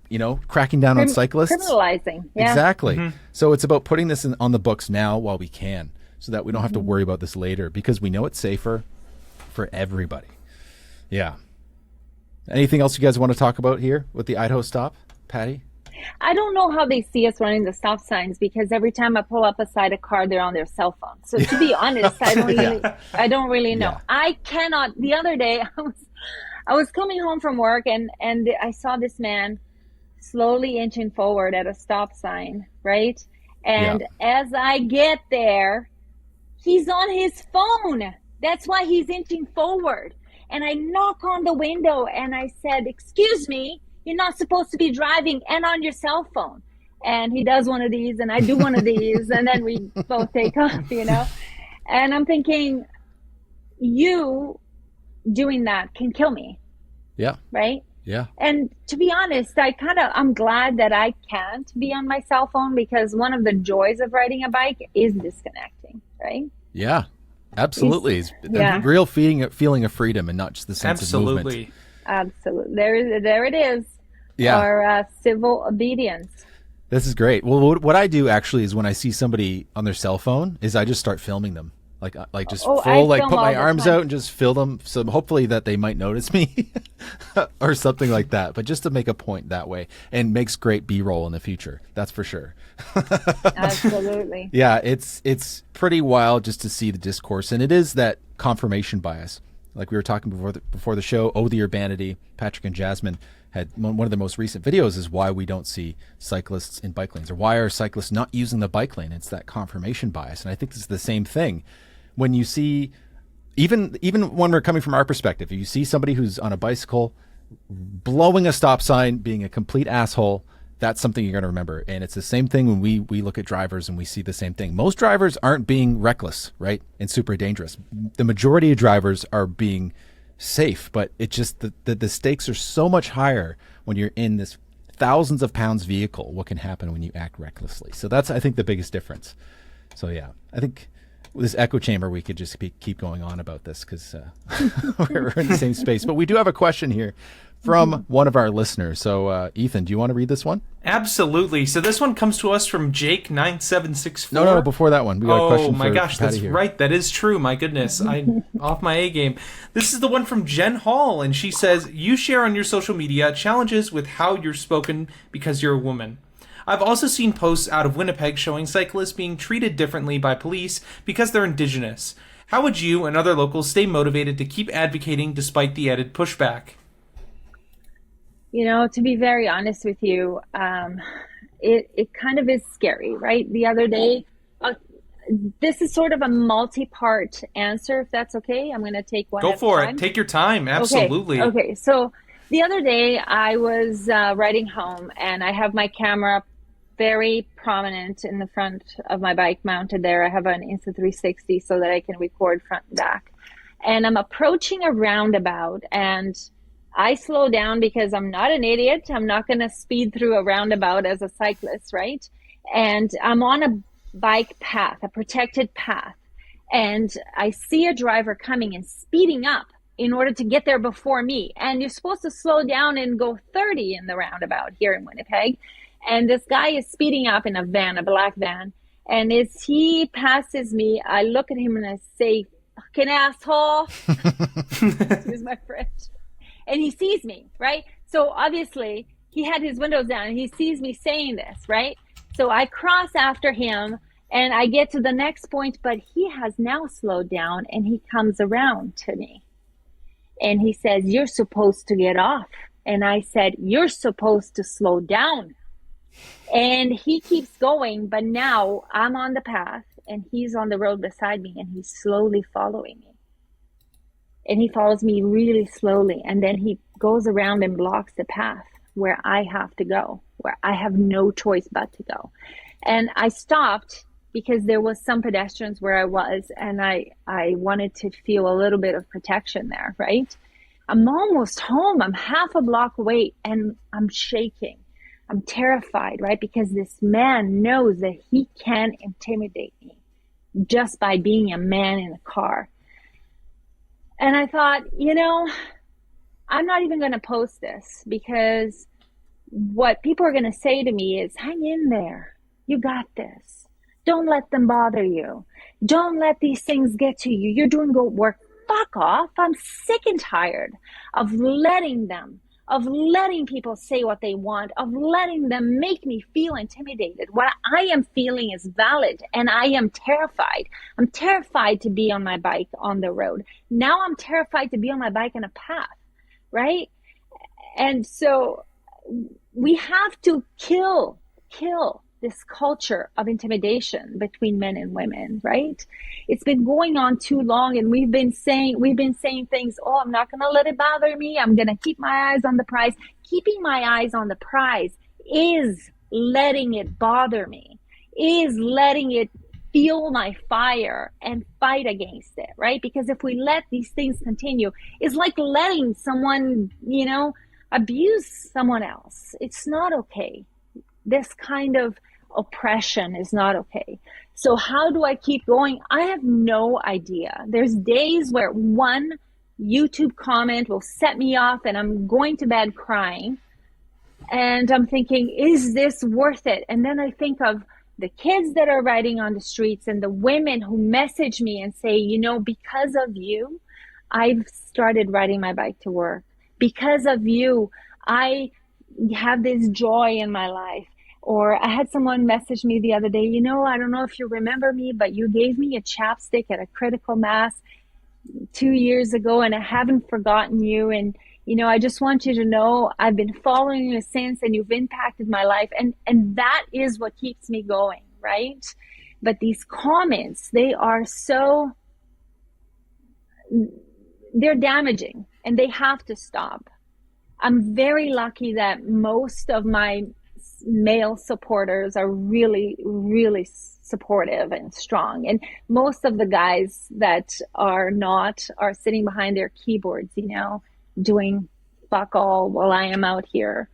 cracking down on cyclists. Criminalizing. Yeah. Exactly. Mm-hmm. So it's about putting this on the books now while we can, so that we don't have to worry about this later, because we know it's safer for everybody. Yeah. Anything else you guys want to talk about here with the Idaho stop, Patty? I don't know how they see us running the stop signs, because every time I pull up beside a car, they're on their cell phone. So to be honest, I don't really know. Yeah. I cannot. The other day, I was coming home from work, and I saw this man slowly inching forward at a stop sign, right? And as I get there, he's on his phone. That's why he's inching forward. And I knock on the window and I said, "Excuse me, you're not supposed to be driving and on your cell phone." And he does one of these and I do one of these, and then we both take off, And I'm thinking, you doing that can kill me. Yeah. Right? Yeah. And to be honest, I'm glad that I can't be on my cell phone, because one of the joys of riding a bike is disconnecting, right? Yeah. Absolutely. It's a real feeling of freedom, and not just the sense of movement. Absolutely. There it is. Yeah. Or civil obedience. This is great. Well, what I do actually is, when I see somebody on their cell phone, is I just start filming them. Like just put my arms out and just film them. So hopefully that they might notice me or something like that. But just to make a point that way, and makes great B-roll in the future. That's for sure. Absolutely. Yeah, it's pretty wild just to see the discourse. And it is that confirmation bias. Like we were talking before the show, Oh the Urbanity, Patrick and Jasmine had one of the most recent videos is why we don't see cyclists in bike lanes, or why are cyclists not using the bike lane. It's that confirmation bias. And I think this is the same thing. When you see, even when we're coming from our perspective, if you see somebody who's on a bicycle blowing a stop sign, being a complete asshole, that's something you're going to remember. And it's the same thing when we look at drivers and we see the same thing. Most drivers aren't being reckless, right, and super dangerous. The majority of drivers are being safe, but it just the stakes are so much higher when you're in this thousands of pounds vehicle. What can happen when you act recklessly? So that's, I think, the biggest difference. So yeah, I think with this echo chamber, we could just keep going on about this because we're in the same space. But we do have a question here from one of our listeners. So Ethan, do you want to read this one? Absolutely. So this one comes to us from Jake9764. No, before that one. We got a question my for gosh, Patty that's here. right. That is true. My goodness. I'm off my A game. This is the one from Jen Hall, and she says, you share on your social media challenges with how you're spoken because you're a woman. I've also seen posts out of Winnipeg showing cyclists being treated differently by police because they're Indigenous. How would you and other locals stay motivated to keep advocating despite the added pushback? You know, to be very honest with you, it kind of is scary, right? The other day, this is sort of a multi-part answer, if that's okay. I'm going to take one. Go for it. Take your time. Absolutely. Okay. So the other day I was riding home, and I have my camera very prominent in the front of my bike mounted there. I have an Insta360 so that I can record front and back. And I'm approaching a roundabout, and I slow down because I'm not an idiot. I'm not going to speed through a roundabout as a cyclist, right? And I'm on a bike path, a protected path. And I see a driver coming and speeding up in order to get there before me. And you're supposed to slow down and go 30 in the roundabout here in Winnipeg. And this guy is speeding up in a van, a black van. And as he passes me, I look at him and I say, fucking asshole. Excuse my French. And he sees me, right? So obviously he had his windows down and he sees me saying this, right? So I cross after him and I get to the next point, but he has now slowed down and he comes around to me. And he says, you're supposed to get off. And I said, you're supposed to slow down. And he keeps going, but now I'm on the path and he's on the road beside me and he's slowly following me. And he follows me really slowly. And then he goes around and blocks the path where I have to go, where I have no choice but to go. And I stopped because there was some pedestrians where I was, and I wanted to feel a little bit of protection there, right? I'm almost home. I'm half a block away and I'm shaking. I'm terrified, right? Because this man knows that he can intimidate me just by being a man in a car. And I thought, you know, I'm not even going to post this because what people are going to say to me is, hang in there. You got this. Don't let them bother you. Don't let these things get to you. You're doing good work. Fuck off. I'm sick and tired of letting people say what they want, of letting them make me feel intimidated. What I am feeling is valid, and I am terrified. I'm terrified to be on my bike on the road. Now I'm terrified to be on my bike on a path, right? And so we have to kill this culture of intimidation between men and women, right? It's been going on too long, and we've been saying things, oh, I'm not going to let it bother me. I'm going to keep my eyes on the prize. Keeping my eyes on the prize is letting it bother me, is letting it fuel my fire and fight against it, right? Because if we let these things continue, it's like letting someone, you know, abuse someone else. It's not okay. This kind of oppression is not okay. So how do I keep going? I have no idea. There's days where one YouTube comment will set me off and I'm going to bed crying. And I'm thinking, is this worth it? And then I think of the kids that are riding on the streets and the women who message me and say, you know, because of you, I've started riding my bike to work. Because of you, I have this joy in my life. Or I had someone message me the other day, you know, I don't know if you remember me, but you gave me a chapstick at a critical mass 2 years ago and I haven't forgotten you. And, you know, I just want you to know I've been following you since and you've impacted my life. And that is what keeps me going, right? But these comments, they're damaging and they have to stop. I'm very lucky that most of my male supporters are really, really supportive and strong. And most of the guys that are not are sitting behind their keyboards, doing fuck all while I am out here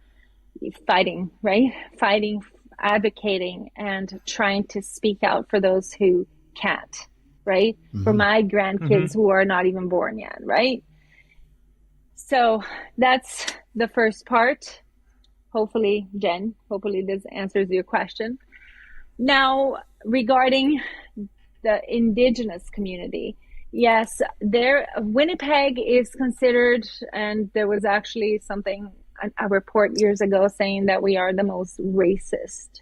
fighting, right? Fighting, advocating, and trying to speak out for those who can't, right? For my grandkids who are not even born yet, right? So that's the first part. Hopefully, Jen, this answers your question. Now, regarding the Indigenous community, yes, Winnipeg is considered, and there was actually a report years ago saying that we are the most racist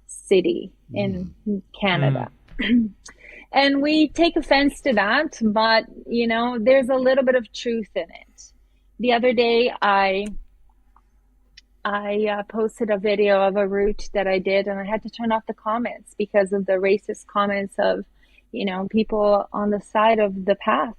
city in Canada. And we take offense to that, but, there's a little bit of truth in it. The other day, I posted a video of a route that I did, and I had to turn off the comments because of the racist comments of, people on the side of the path,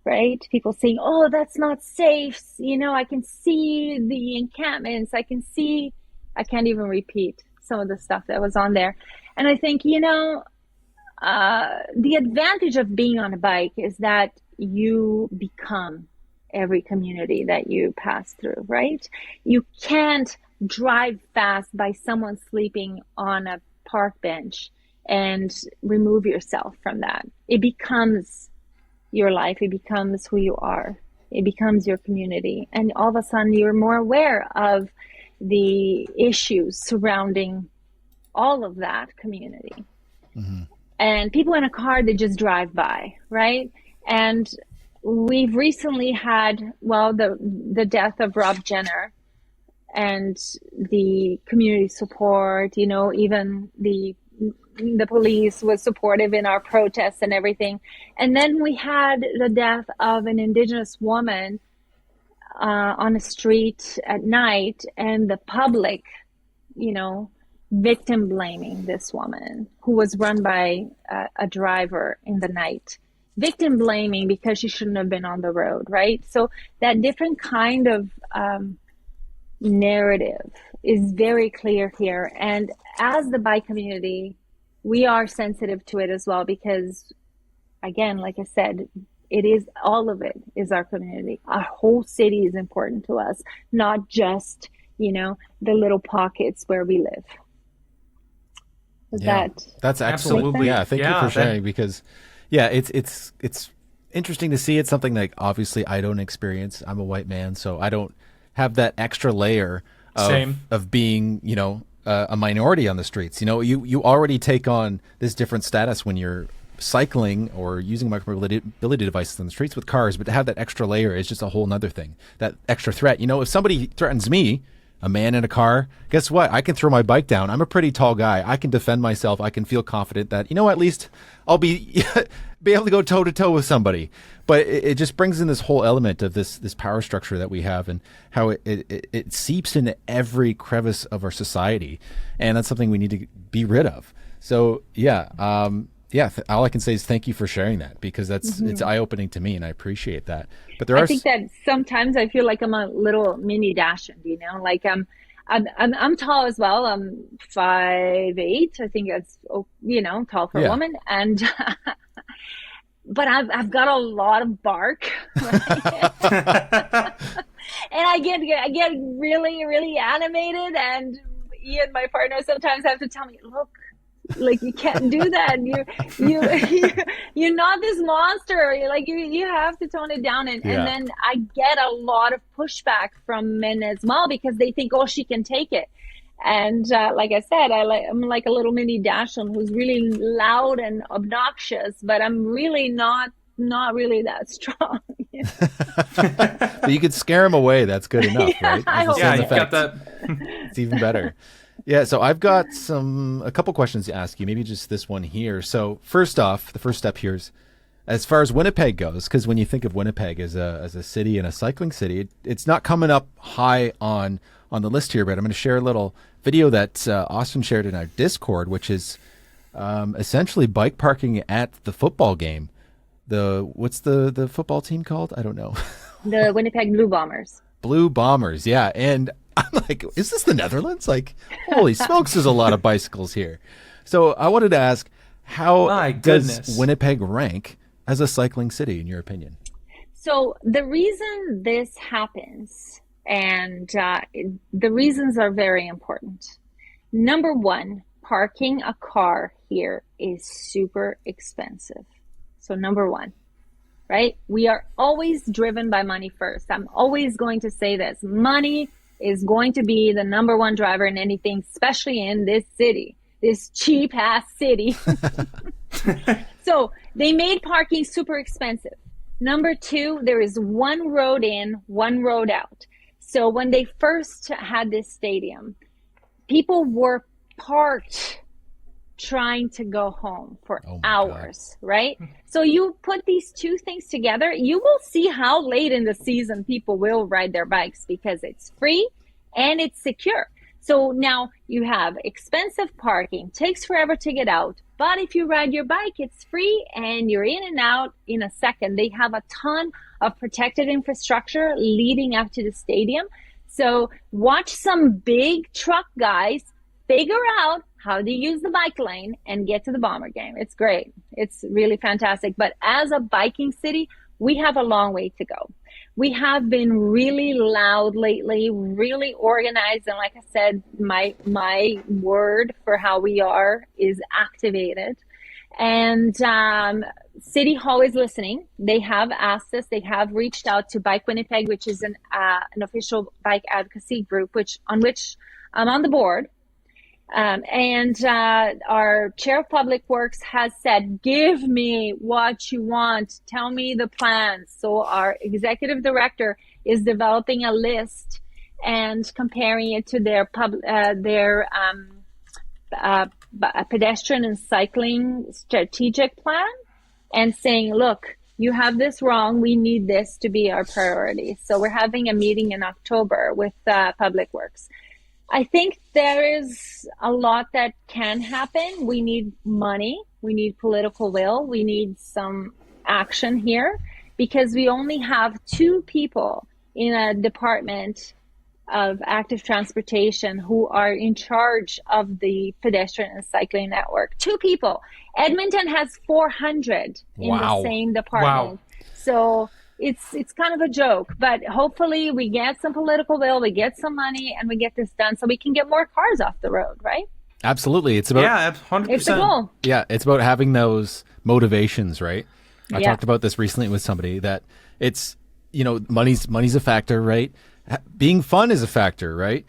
right? People saying, oh, that's not safe. I can see the encampments. I can't even repeat some of the stuff that was on there. And I think, the advantage of being on a bike is that you become every community that you pass through, right? You can't drive fast by someone sleeping on a park bench and remove yourself from that. It becomes your life. It becomes who you are. It becomes your community. And all of a sudden you're more aware of the issues surrounding all of that community. And people in a car, they just drive by, right? And we've recently had, the death of Rob Jenner, and the community support, even the police was supportive in our protests and everything. And then we had the death of an Indigenous woman on a street at night, and the public, victim blaming this woman who was run by a driver in the night. Victim blaming because she shouldn't have been on the road, right? So that different kind of narrative is very clear here. And as the bike community, we are sensitive to it as well because, again, like I said, all of it is our community. Our whole city is important to us, not just, the little pockets where we live. That's excellent. Yeah, thank you for sharing because... Yeah, it's interesting to see. It's something that obviously I don't experience. I'm a white man, so I don't have that extra layer of being, a minority on the streets. You already take on this different status when you're cycling or using micromobility devices on the streets with cars, but to have that extra layer is just a whole nother thing. That extra threat. If somebody threatens me, a man in a car, guess what? I can throw my bike down. I'm a pretty tall guy. I can defend myself. I can feel confident that, at least I'll be able to go toe to toe with somebody. But it just brings in this whole element of this power structure that we have and how it seeps into every crevice of our society. And that's something we need to be rid of. So, all I can say is thank you for sharing that because it's eye-opening to me and I appreciate that. But I think that sometimes I feel like I'm a little mini Dachshund, like I'm tall as well. I'm 5'8". I think that's tall for a woman, and but I've got a lot of bark, right? And I get really, really animated, and Ian, my partner, sometimes have to tell me, look. Like you can't do that. You're not this monster. You have to tone it down. And then I get a lot of pushback from men as well because they think, oh, she can take it. And like I said, I'm like a little mini Dachshund who's really loud and obnoxious, but I'm really not really that strong. But you could scare him away. That's good enough, right? You got that. It's even better. Yeah, so I've got a couple questions to ask you, maybe just this one here. So first off, the first step here is, as far as Winnipeg goes, because when you think of Winnipeg as a city and a cycling city, it's not coming up high on the list here, but I'm going to share a little video that Austin shared in our Discord, which is essentially bike parking at the football game. What's the football team called? I don't know. The Winnipeg Blue Bombers. Blue Bombers, yeah. And I'm like, is this the Netherlands? Like, holy smokes, there's a lot of bicycles here. So I wanted to ask, how My does goodness. Winnipeg rank as a cycling city, in your opinion? So the reason this happens, and the reasons are very important. Number one, parking a car here is super expensive. So number one, right? We are always driven by money first. I'm always going to say this. Money is going to be the number one driver in anything, especially in this city, this cheap ass city. So they made parking super expensive. Number two, there is one road in, one road out. So when they first had this stadium, people were parked trying to go home for hours, right? So you put these two things together, you will see how late in the season people will ride their bikes because it's free and it's secure. So now you have expensive parking, takes forever to get out, but if you ride your bike, it's free and you're in and out in a second. They have a ton of protected infrastructure leading up to the stadium. So watch some big truck guys figure out how to use the bike lane and get to the Bomber game. It's great. It's really fantastic. But as a biking city, we have a long way to go. We have been really loud lately, really organized. And like I said, my word for how we are is activated. And City Hall is listening. They have asked us, they have reached out to Bike Winnipeg, which is an official bike advocacy group, on which I'm on the board. And our chair of public works has said, give me what you want. Tell me the plans. So our executive director is developing a list and comparing it to their pedestrian and cycling strategic plan and saying, look, you have this wrong. We need this to be our priority. So we're having a meeting in October with Public Works. I think there is a lot that can happen. We need money. We need political will. We need some action here because we only have 2 people in a department of active transportation who are in charge of the pedestrian and cycling network. 2 people. Edmonton has 400 in the same department. Wow. So it's kind of a joke, but hopefully we get some political will, we get some money, and we get this done so we can get more cars off the road, right? Absolutely. It's about 100%. It's the goal. Yeah, it's about having those motivations, right? I talked about this recently with somebody that it's, money's a factor, right? Being fun is a factor, right?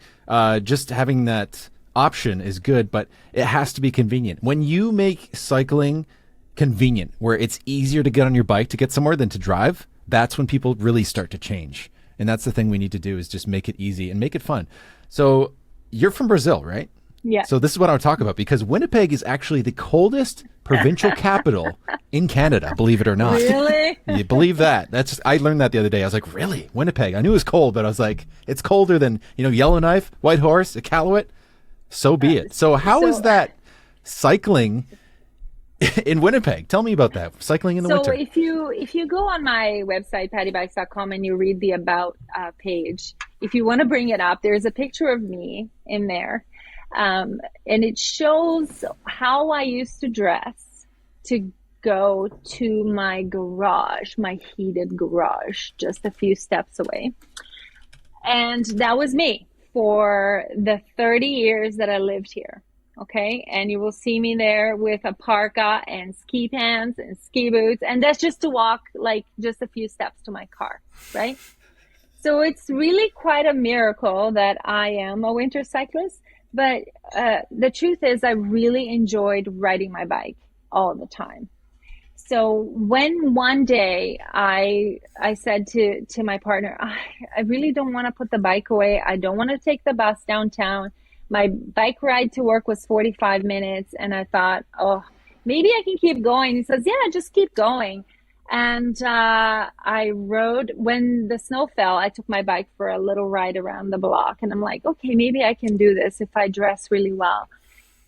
Just having that option is good, but it has to be convenient. When you make cycling convenient, where it's easier to get on your bike to get somewhere than to drive, that's when people really start to change. And that's the thing we need to do is just make it easy and make it fun. So you're from Brazil, right? Yeah. So this is what I would talk about because Winnipeg is actually the coldest provincial capital in Canada, believe it or not. Really? You believe that? I learned that the other day. I was like, really? Winnipeg? I knew it was cold, but I was like, it's colder than, Yellowknife, Whitehorse, Iqaluit. So be it. So how is that cycling in Winnipeg? Tell me about that. Cycling in the winter. So if you go on my website, pattybikes.com, and you read the About page, if you want to bring it up, there's a picture of me in there. And it shows how I used to dress to go to my garage, my heated garage, just a few steps away. And that was me for the 30 years that I lived here. Okay. And you will see me there with a parka and ski pants and ski boots. And that's just to walk like just a few steps to my car. Right. So it's really quite a miracle that I am a winter cyclist. But the truth is I really enjoyed riding my bike all the time. So when one day I said to my partner, I really don't want to put the bike away. I don't want to take the bus downtown. My bike ride to work was 45 minutes. And I thought, maybe I can keep going. He says, yeah, just keep going. And I rode, when the snow fell, I took my bike for a little ride around the block. And I'm like, okay, maybe I can do this if I dress really well.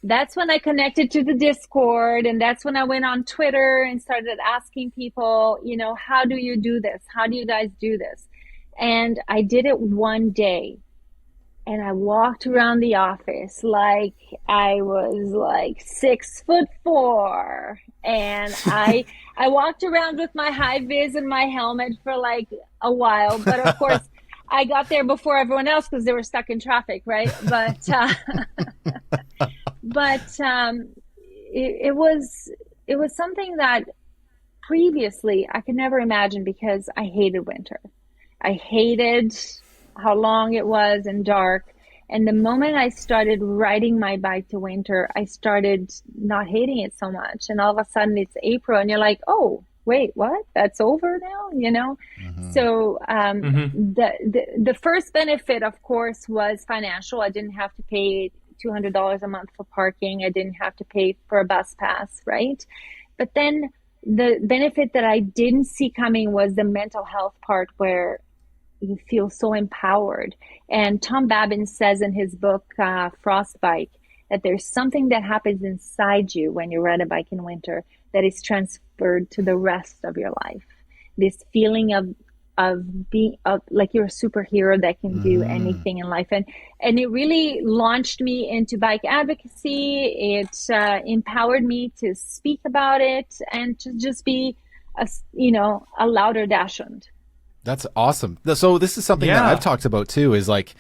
That's when I connected to the Discord. And that's when I went on Twitter and started asking people, how do you do this? How do you guys do this? And I did it one day. and I walked around the office like I was like 6'4", and I walked around with my high vis and my helmet for like a while, but of course I got there before everyone else because they were stuck in traffic, right? It was something that previously I could never imagine because I hated winter. I hated how long it was and dark. And the moment I started riding my bike to winter, I started not hating it so much. And all of a sudden it's April and you're like, oh, wait, what? That's over now, you know? Mm-hmm. So the first benefit, of course, was financial. I didn't have to pay $200 a month for parking. I didn't have to pay for a bus pass, right? But then the benefit that I didn't see coming was the mental health part, where you feel so empowered. And Tom Babin says in his book, Frostbite, that there's something that happens inside you when you ride a bike in winter that is transferred to the rest of your life. This feeling of being like you're a superhero that can do anything in life. And it really launched me into bike advocacy. It empowered me to speak about it and to just be a louder Dachshund. That's awesome. So this is something that I've talked about too, is like,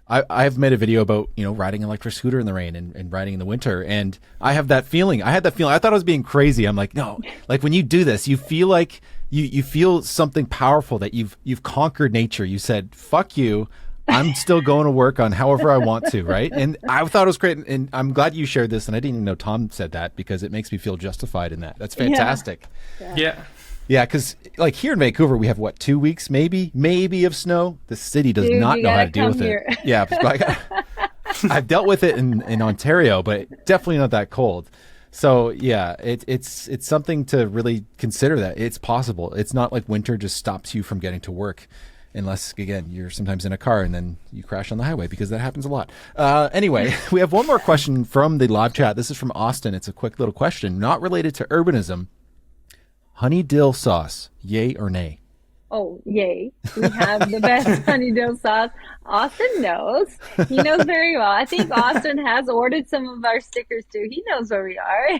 I've made a video about, riding an electric scooter in the rain and riding in the winter. And I have that feeling. I had that feeling. I thought I was being crazy. I'm like, no, like when you do this, you feel like you feel something powerful, that you've conquered nature. You said, fuck you. I'm still going to work on however I want to. Right. And I thought it was great. And I'm glad you shared this. And I didn't even know Tom said that, because it makes me feel justified in that. That's fantastic. Yeah. Yeah, because like here in Vancouver, we have 2 weeks maybe of snow. The city does not know how to deal with it. Yeah, I've dealt with it in Ontario, but definitely not that cold. So yeah, it's something to really consider, that it's possible. It's not like winter just stops you from getting to work, unless again you're sometimes in a car and then you crash on the highway, because that happens a lot. Anyway, we have one more question from the live chat. This is from Austin. It's a quick little question, not related to urbanism. Honey dill sauce, yay or nay? Oh, yay. We have the best honey dill sauce. Austin knows. He knows very well. I think Austin has ordered some of our stickers too. He knows where we are.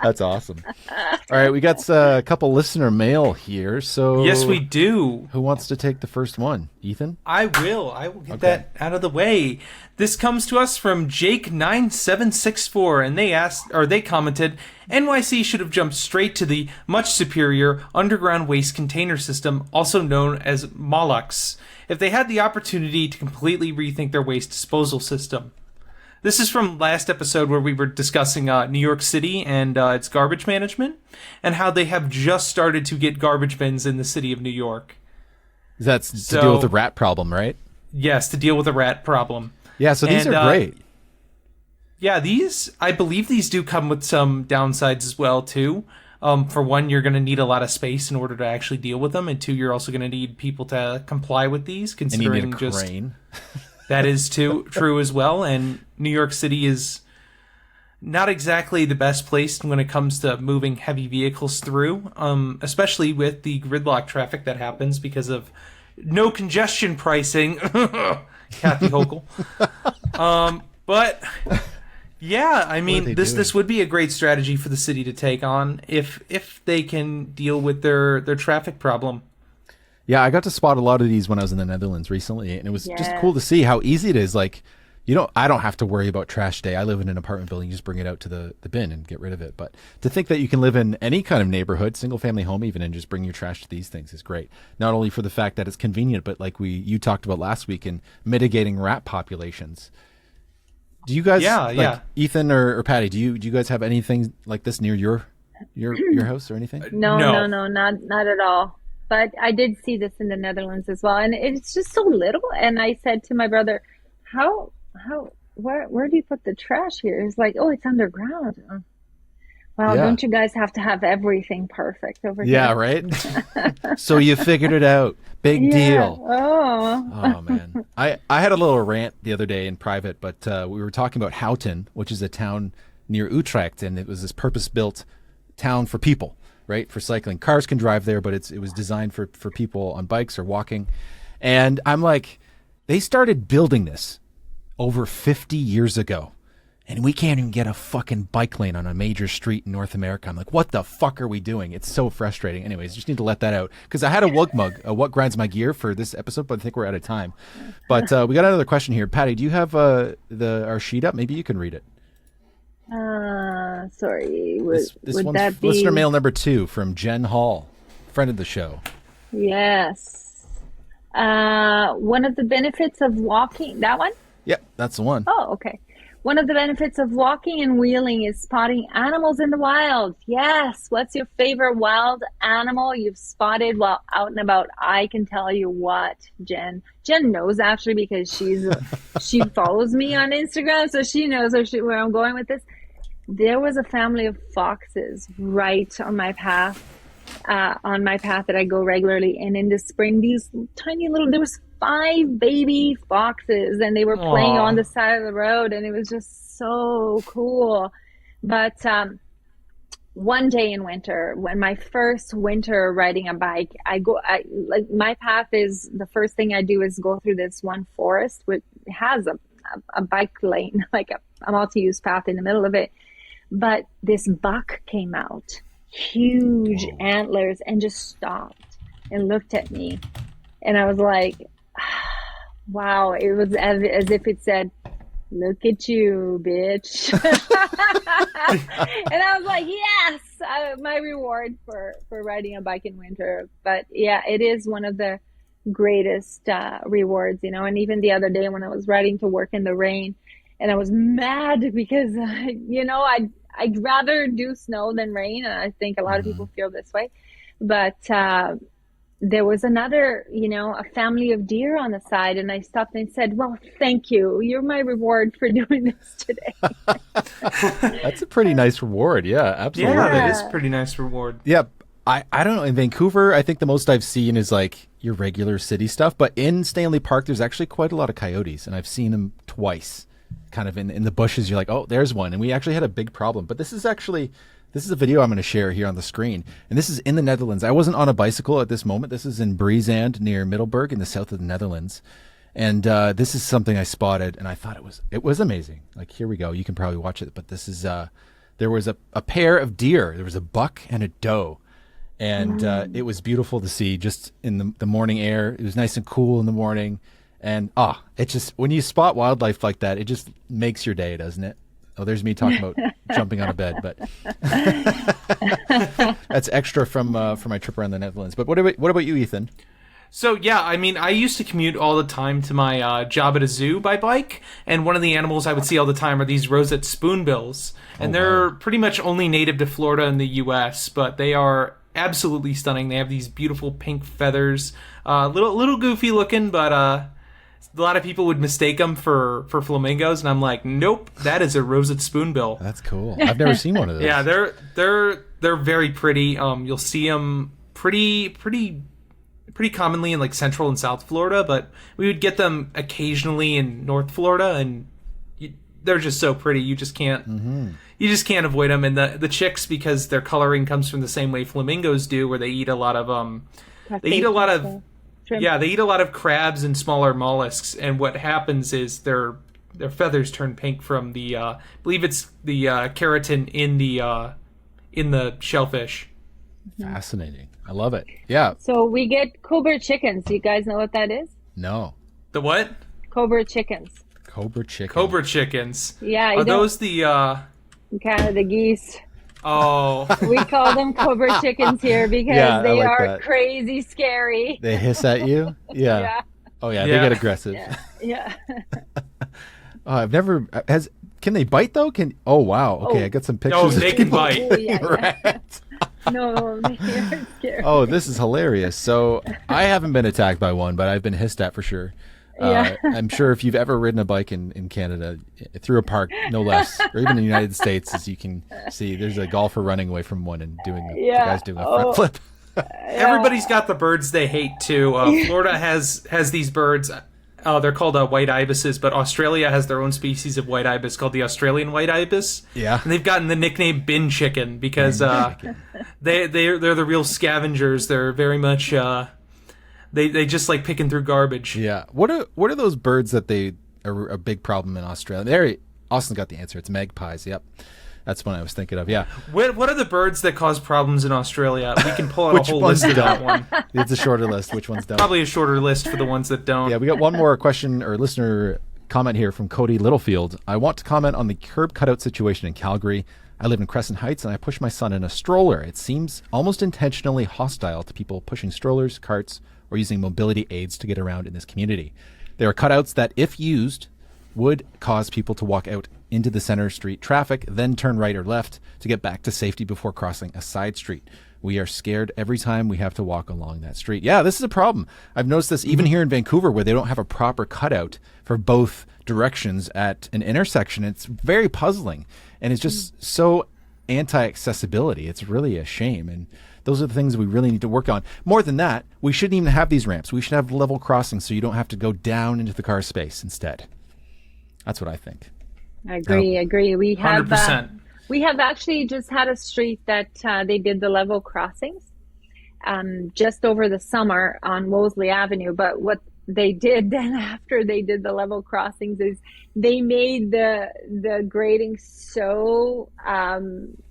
That's awesome. All right, we got a couple listener mail here. So yes, we do. Who wants to take the first one? Ethan? I will get that out of the way. This comes to us from Jake9764, and they commented, NYC should have jumped straight to the much superior underground waste container system, also known as MOLUX, if they had the opportunity to completely rethink their waste disposal system. This is from last episode, where we were discussing New York City and its garbage management, and how they have just started to get garbage bins in the city of New York. That's to deal with the rat problem, right? Yes, to deal with the rat problem. Yeah, so these are great. Yeah, I believe these do come with some downsides as well, too. For one, you're going to need a lot of space in order to actually deal with them. And two, you're also going to need people to comply with these, considering and you need a crane. That is true as well. And New York City is not exactly the best place when it comes to moving heavy vehicles through, especially with the gridlock traffic that happens because of no congestion pricing. Kathy Hochul. But yeah, I mean, this would be a great strategy for the city to take on if they can deal with their traffic problem. Yeah, I got to spot a lot of these when I was in the Netherlands recently, and it was just cool to see how easy it is. Like, I don't have to worry about trash day. I live in an apartment building. You just bring it out to the bin and get rid of it. But to think that you can live in any kind of neighborhood, single family home even, and just bring your trash to these things is great. Not only for the fact that it's convenient, but like you talked about last week, in mitigating rat populations. Do you guys, Ethan or Patty, do you guys have anything like this near your house or anything? No, not at all. But I did see this in the Netherlands as well, and it's just so little. And I said to my brother, where do you put the trash here? He's like, oh, it's underground. Well, don't you guys have to have everything perfect over here? Yeah, right? So you figured it out. Big deal. Oh, man. I had a little rant the other day in private, but we were talking about Houten, which is a town near Utrecht, and it was this purpose-built town for people, right? For cycling. Cars can drive there, but it was designed for people on bikes or walking. And I'm like, They started building this over 50 years ago. And we can't even get a fucking bike lane on a major street in North America. I'm like, what the fuck are we doing? It's so frustrating. Anyways, just need to let that out. Because I had a Wug Mug, What Grinds My Gear, for this episode, but I think we're out of time. But we got another question here. Patty, do you have our sheet up? Maybe you can read it. Sorry. This would one's that be... listener mail number 2 from Jen Hall, friend of the show. Yes. One of the benefits of walking... That one? Yep, that's the one. Oh, okay. One of the benefits of walking and wheeling is spotting animals in the wild. Yes. What's your favorite wild animal you've spotted while out and about? I can tell you what, Jen. Jen knows, actually, because she follows me on Instagram, so she knows where I'm going with this. There was a family of foxes right on my path that I go regularly. And in the spring, these tiny little, there was 5 baby foxes, and they were playing on the side of the road, and it was just so cool. But one day in winter, when my first winter riding a bike, like my path is, the first thing I do is go through this one forest which has a bike lane, like a multi-use path in the middle of it. But this buck came out, huge antlers, and just stopped and looked at me. And I was like, wow, it was as if it said, look at you, bitch. And I was like, yes, my reward for riding a bike in winter. But yeah, it is one of the greatest rewards, and even the other day when I was riding to work in the rain, and I was mad because, I'd rather do snow than rain. And I think a lot of people feel this way. But there was another, a family of deer on the side, and I stopped and said, well, thank you. You're my reward for doing this today. That's a pretty nice reward. Yeah, absolutely. Yeah, that is a pretty nice reward. Yeah. I don't know. In Vancouver, I think the most I've seen is like your regular city stuff. But in Stanley Park, there's actually quite a lot of coyotes, and I've seen them twice, kind of in the bushes. You're like, oh, there's one. And we actually had a big problem. But this is a video I'm going to share here on the screen. And this is in the Netherlands. I wasn't on a bicycle at this moment. This is in Breezand near Middelburg in the south of the Netherlands. And this is something I spotted, and I thought it was amazing. Like, here we go. You can probably watch it. But this is, there was a pair of deer. There was a buck and a doe. And it was beautiful to see just in the morning air. It was nice and cool in the morning. And it just, when you spot wildlife like that, it just makes your day, doesn't it? Oh, there's me talking about jumping on a bed, but that's extra from my trip around the Netherlands. But what about you, Ethan? So, yeah, I mean, I used to commute all the time to my job at a zoo by bike, and one of the animals I would see all the time are these roseate spoonbills. And they're pretty much only native to Florida and the U.S., but they are absolutely stunning. They have these beautiful pink feathers, little goofy looking, but a lot of people would mistake them for flamingos, and I'm like, nope, that is a roseate spoonbill. That's cool. I've never seen one of those. Yeah, they're very pretty. You'll see them pretty commonly in like Central and South Florida, but we would get them occasionally in North Florida, and they're just so pretty. You just can't avoid them. And the chicks, because their coloring comes from the same way flamingos do, where they eat a lot of shrimp. Yeah, they eat a lot of crabs and smaller mollusks, and what happens is their feathers turn pink from the I believe it's the keratin in the shellfish. Fascinating. I love it. Yeah. So we get Cobra chickens. You guys know what that is? No. The what? Cobra chickens. Cobra chicken. Cobra chickens. Yeah. Are those the kind of the geese? Oh. We call them Cobra chickens here because they like are that. Crazy scary. They hiss at you? Yeah. Yeah. Oh yeah, they get aggressive. Yeah. I've never can they bite though? Oh wow. Okay, I got some pictures. No, they can bite. Oh, yeah. Right. No, they're scary. Oh, this is hilarious. So I haven't been attacked by one, but I've been hissed at for sure. Yeah. I'm sure if you've ever ridden a bike in Canada, through a park, no less, or even in the United States, as you can see, there's a golfer running away from one and the guy's doing a front flip. Everybody's got the birds they hate too. Florida has these birds. They're called white ibises, but Australia has their own species of white ibis called the Australian white ibis. Yeah, and they've gotten the nickname bin chicken because they're the real scavengers. They're very much They just like picking through garbage. Yeah. What are those birds that they are a big problem in Australia? There, Austin got the answer. It's magpies. Yep. That's what I was thinking of. Yeah. What are the birds that cause problems in Australia? We can pull out a whole list of that one. It's a shorter list. Which ones don't? Probably a shorter list for the ones that don't. Yeah, we got one more question or listener comment here from Cody Littlefield. I want to comment on the curb cutout situation in Calgary. I live in Crescent Heights and I push my son in a stroller. It seems almost intentionally hostile to people pushing strollers, carts, or using mobility aids to get around in this community. There are cutouts that, if used, would cause people to walk out into the center street traffic, then turn right or left to get back to safety before crossing a side street. We are scared every time we have to walk along that street. Yeah, this is a problem. I've noticed this even here in Vancouver, where they don't have a proper cutout for both directions at an intersection. It's very puzzling, and it's just so anti-accessibility. It's really a shame, and those are the things we really need to work on. More than that, we shouldn't even have these ramps. We should have level crossings so you don't have to go down into the car space instead. That's what I think. I agree. We have 100%. We have actually just had a street that they did the level crossings just over the summer on Wolseley Avenue. But what they did then after they did the level crossings is they made the grading so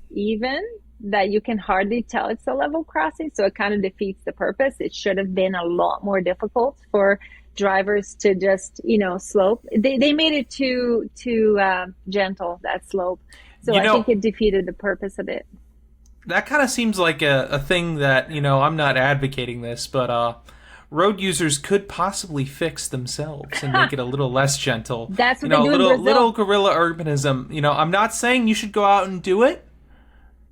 even that you can hardly tell it's a level crossing. So it kind of defeats the purpose. It should have been a lot more difficult for drivers to just, slope. They made it too gentle, that slope. So I think it defeated the purpose of it. That kind of seems like a thing that, I'm not advocating this, but road users could possibly fix themselves and make it a little less gentle. That's what they do in Brazil. Little guerrilla urbanism. I'm not saying you should go out and do it,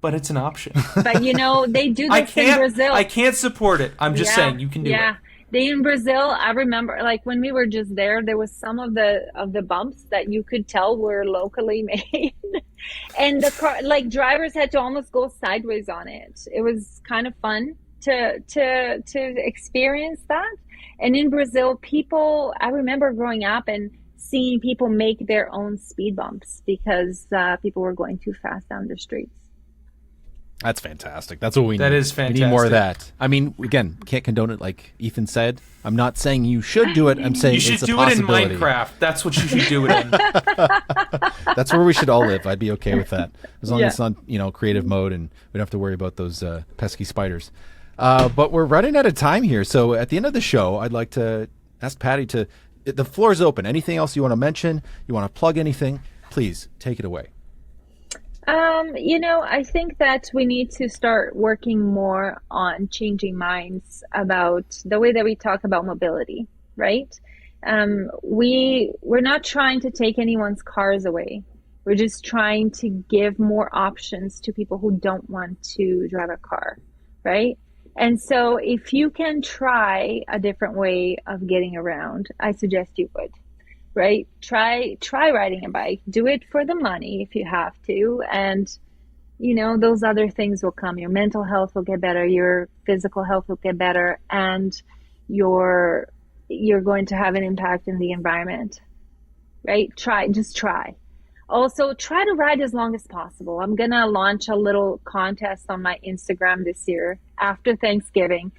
but it's an option. But, they do this in Brazil. I can't support it. I'm just saying you can do it. In Brazil, I remember, when we were just there was some of the bumps that you could tell were locally made, and the car, drivers had to almost go sideways on it. It was kind of fun to experience that. And in Brazil, I remember growing up and seeing people make their own speed bumps because people were going too fast down the streets. That's fantastic. That's what we need. That is fantastic. We need more of that. I mean, again, can't condone it like Ethan said. I'm not saying you should do it. I'm saying it's a possibility. You should do it in Minecraft. That's what you should do it in. That's where we should all live. I'd be okay with that. As long as it's on, creative mode and we don't have to worry about those pesky spiders. But we're running out of time here. So at the end of the show, I'd like to ask Patty the floor is open. Anything else you want to mention? You want to plug anything? Please take it away. I think that we need to start working more on changing minds about the way that we talk about mobility, right? We're not trying to take anyone's cars away. We're just trying to give more options to people who don't want to drive a car, right? And so if you can try a different way of getting around, I suggest you would. Right? Try riding a bike. Do it for the money if you have to. And, those other things will come. Your mental health will get better. Your physical health will get better. And you're going to have an impact in the environment. Right? Just try. Also, try to ride as long as possible. I'm going to launch a little contest on my Instagram this year after Thanksgiving.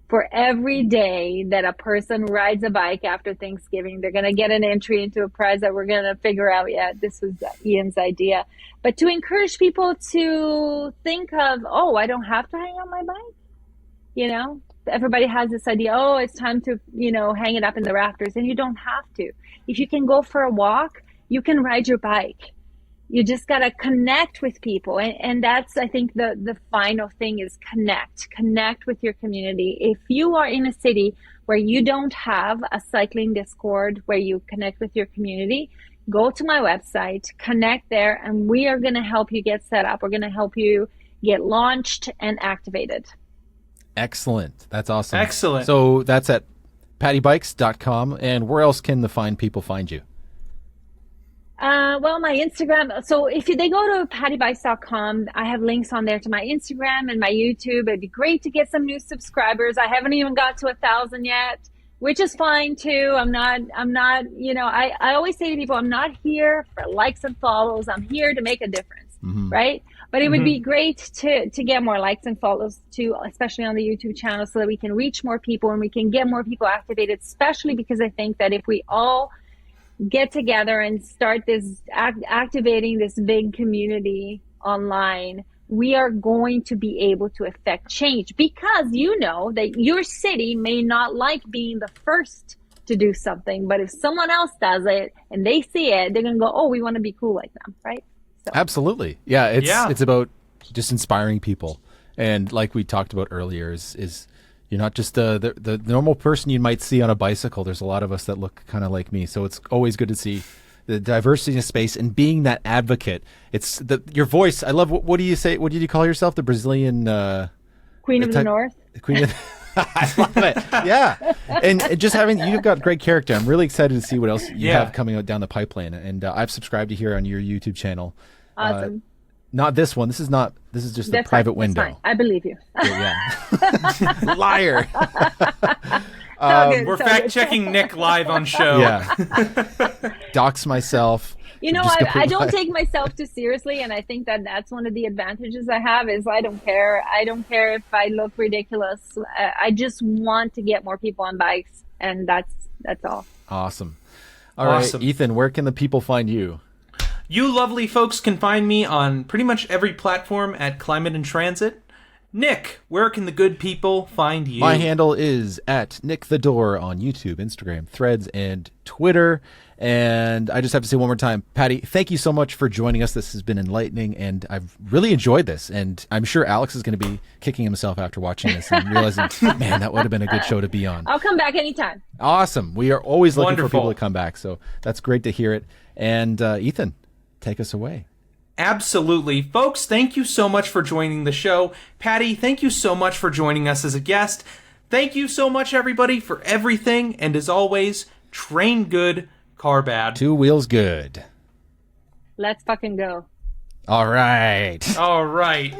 For every day that a person rides a bike after Thanksgiving, they're going to get an entry into a prize that we're going to figure out yet. This was Ian's idea. But to encourage people to think of, I don't have to hang on my bike. Everybody has this idea, it's time to, hang it up in the rafters. And you don't have to. If you can go for a walk, you can ride your bike. You just got to connect with people. And that's, I think, the final thing is connect with your community. If you are in a city where you don't have a cycling Discord where you connect with your community, go to my website, connect there, and we are going to help you get set up. We're going to help you get launched and activated. Excellent. That's awesome. Excellent. So that's at pattybikes.com. And where else can the fine people find you? My Instagram. So if they go to pattybikes.com, I have links on there to my Instagram and my YouTube. It'd be great to get some new subscribers. I haven't even got to 1,000 yet. which is fine too. I'm not, you know, I always say to people, I'm not here for likes and follows. I'm here to make a difference, right? But it would be great to get more likes and follows too, especially on the YouTube channel, so that we can reach more people and we can get more people activated, especially because I think that if we all get together and start this activating this big community online, we are going to be able to affect change, because you know that your city may not like being the first to do something, but if someone else does it and they see it, they're gonna go, oh, we want to be cool like them, right? So. Absolutely. Yeah, it's about just inspiring people. And like we talked about earlier, is you're not just the normal person you might see on a bicycle. There's a lot of us that look kind of like me. So it's always good to see the diversity of space and being that advocate. It's your voice. I love, what do you say? What did you call yourself? The Brazilian Queen of the North? Queen of I love it. Yeah. And just you've got great character. I'm really excited to see what else you have coming out down the pipeline. And I've subscribed to here on your YouTube channel. Awesome. Not this one. This is just a private window. Fine. I believe you. Yeah. Liar. We're fact-checking Nick live on show. Yeah. Dox myself. You know, I don't take myself too seriously, and I think that that's one of the advantages I have is I don't care. I don't care if I look ridiculous. I just want to get more people on bikes, and that's all. Awesome. All right, Ethan, where can the people find you? You lovely folks can find me on pretty much every platform at Climate and Transit. Nick, where can the good people find you? My handle is at Nick the Door on YouTube, Instagram, Threads, and Twitter. And I just have to say one more time, Patty, thank you so much for joining us. This has been enlightening, and I've really enjoyed this. And I'm sure Alex is going to be kicking himself after watching this and realizing, man, that would have been a good show to be on. I'll come back anytime. Awesome. We are always looking Wonderful. for people to come back. So that's great to hear it. And Ethan, take us away. Absolutely. Folks, thank you so much for joining the show. Patty, thank you so much for joining us as a guest. Thank you so much, everybody, for everything. And as always, train good, car bad. 2 wheels good. Let's fucking go. All right. All right.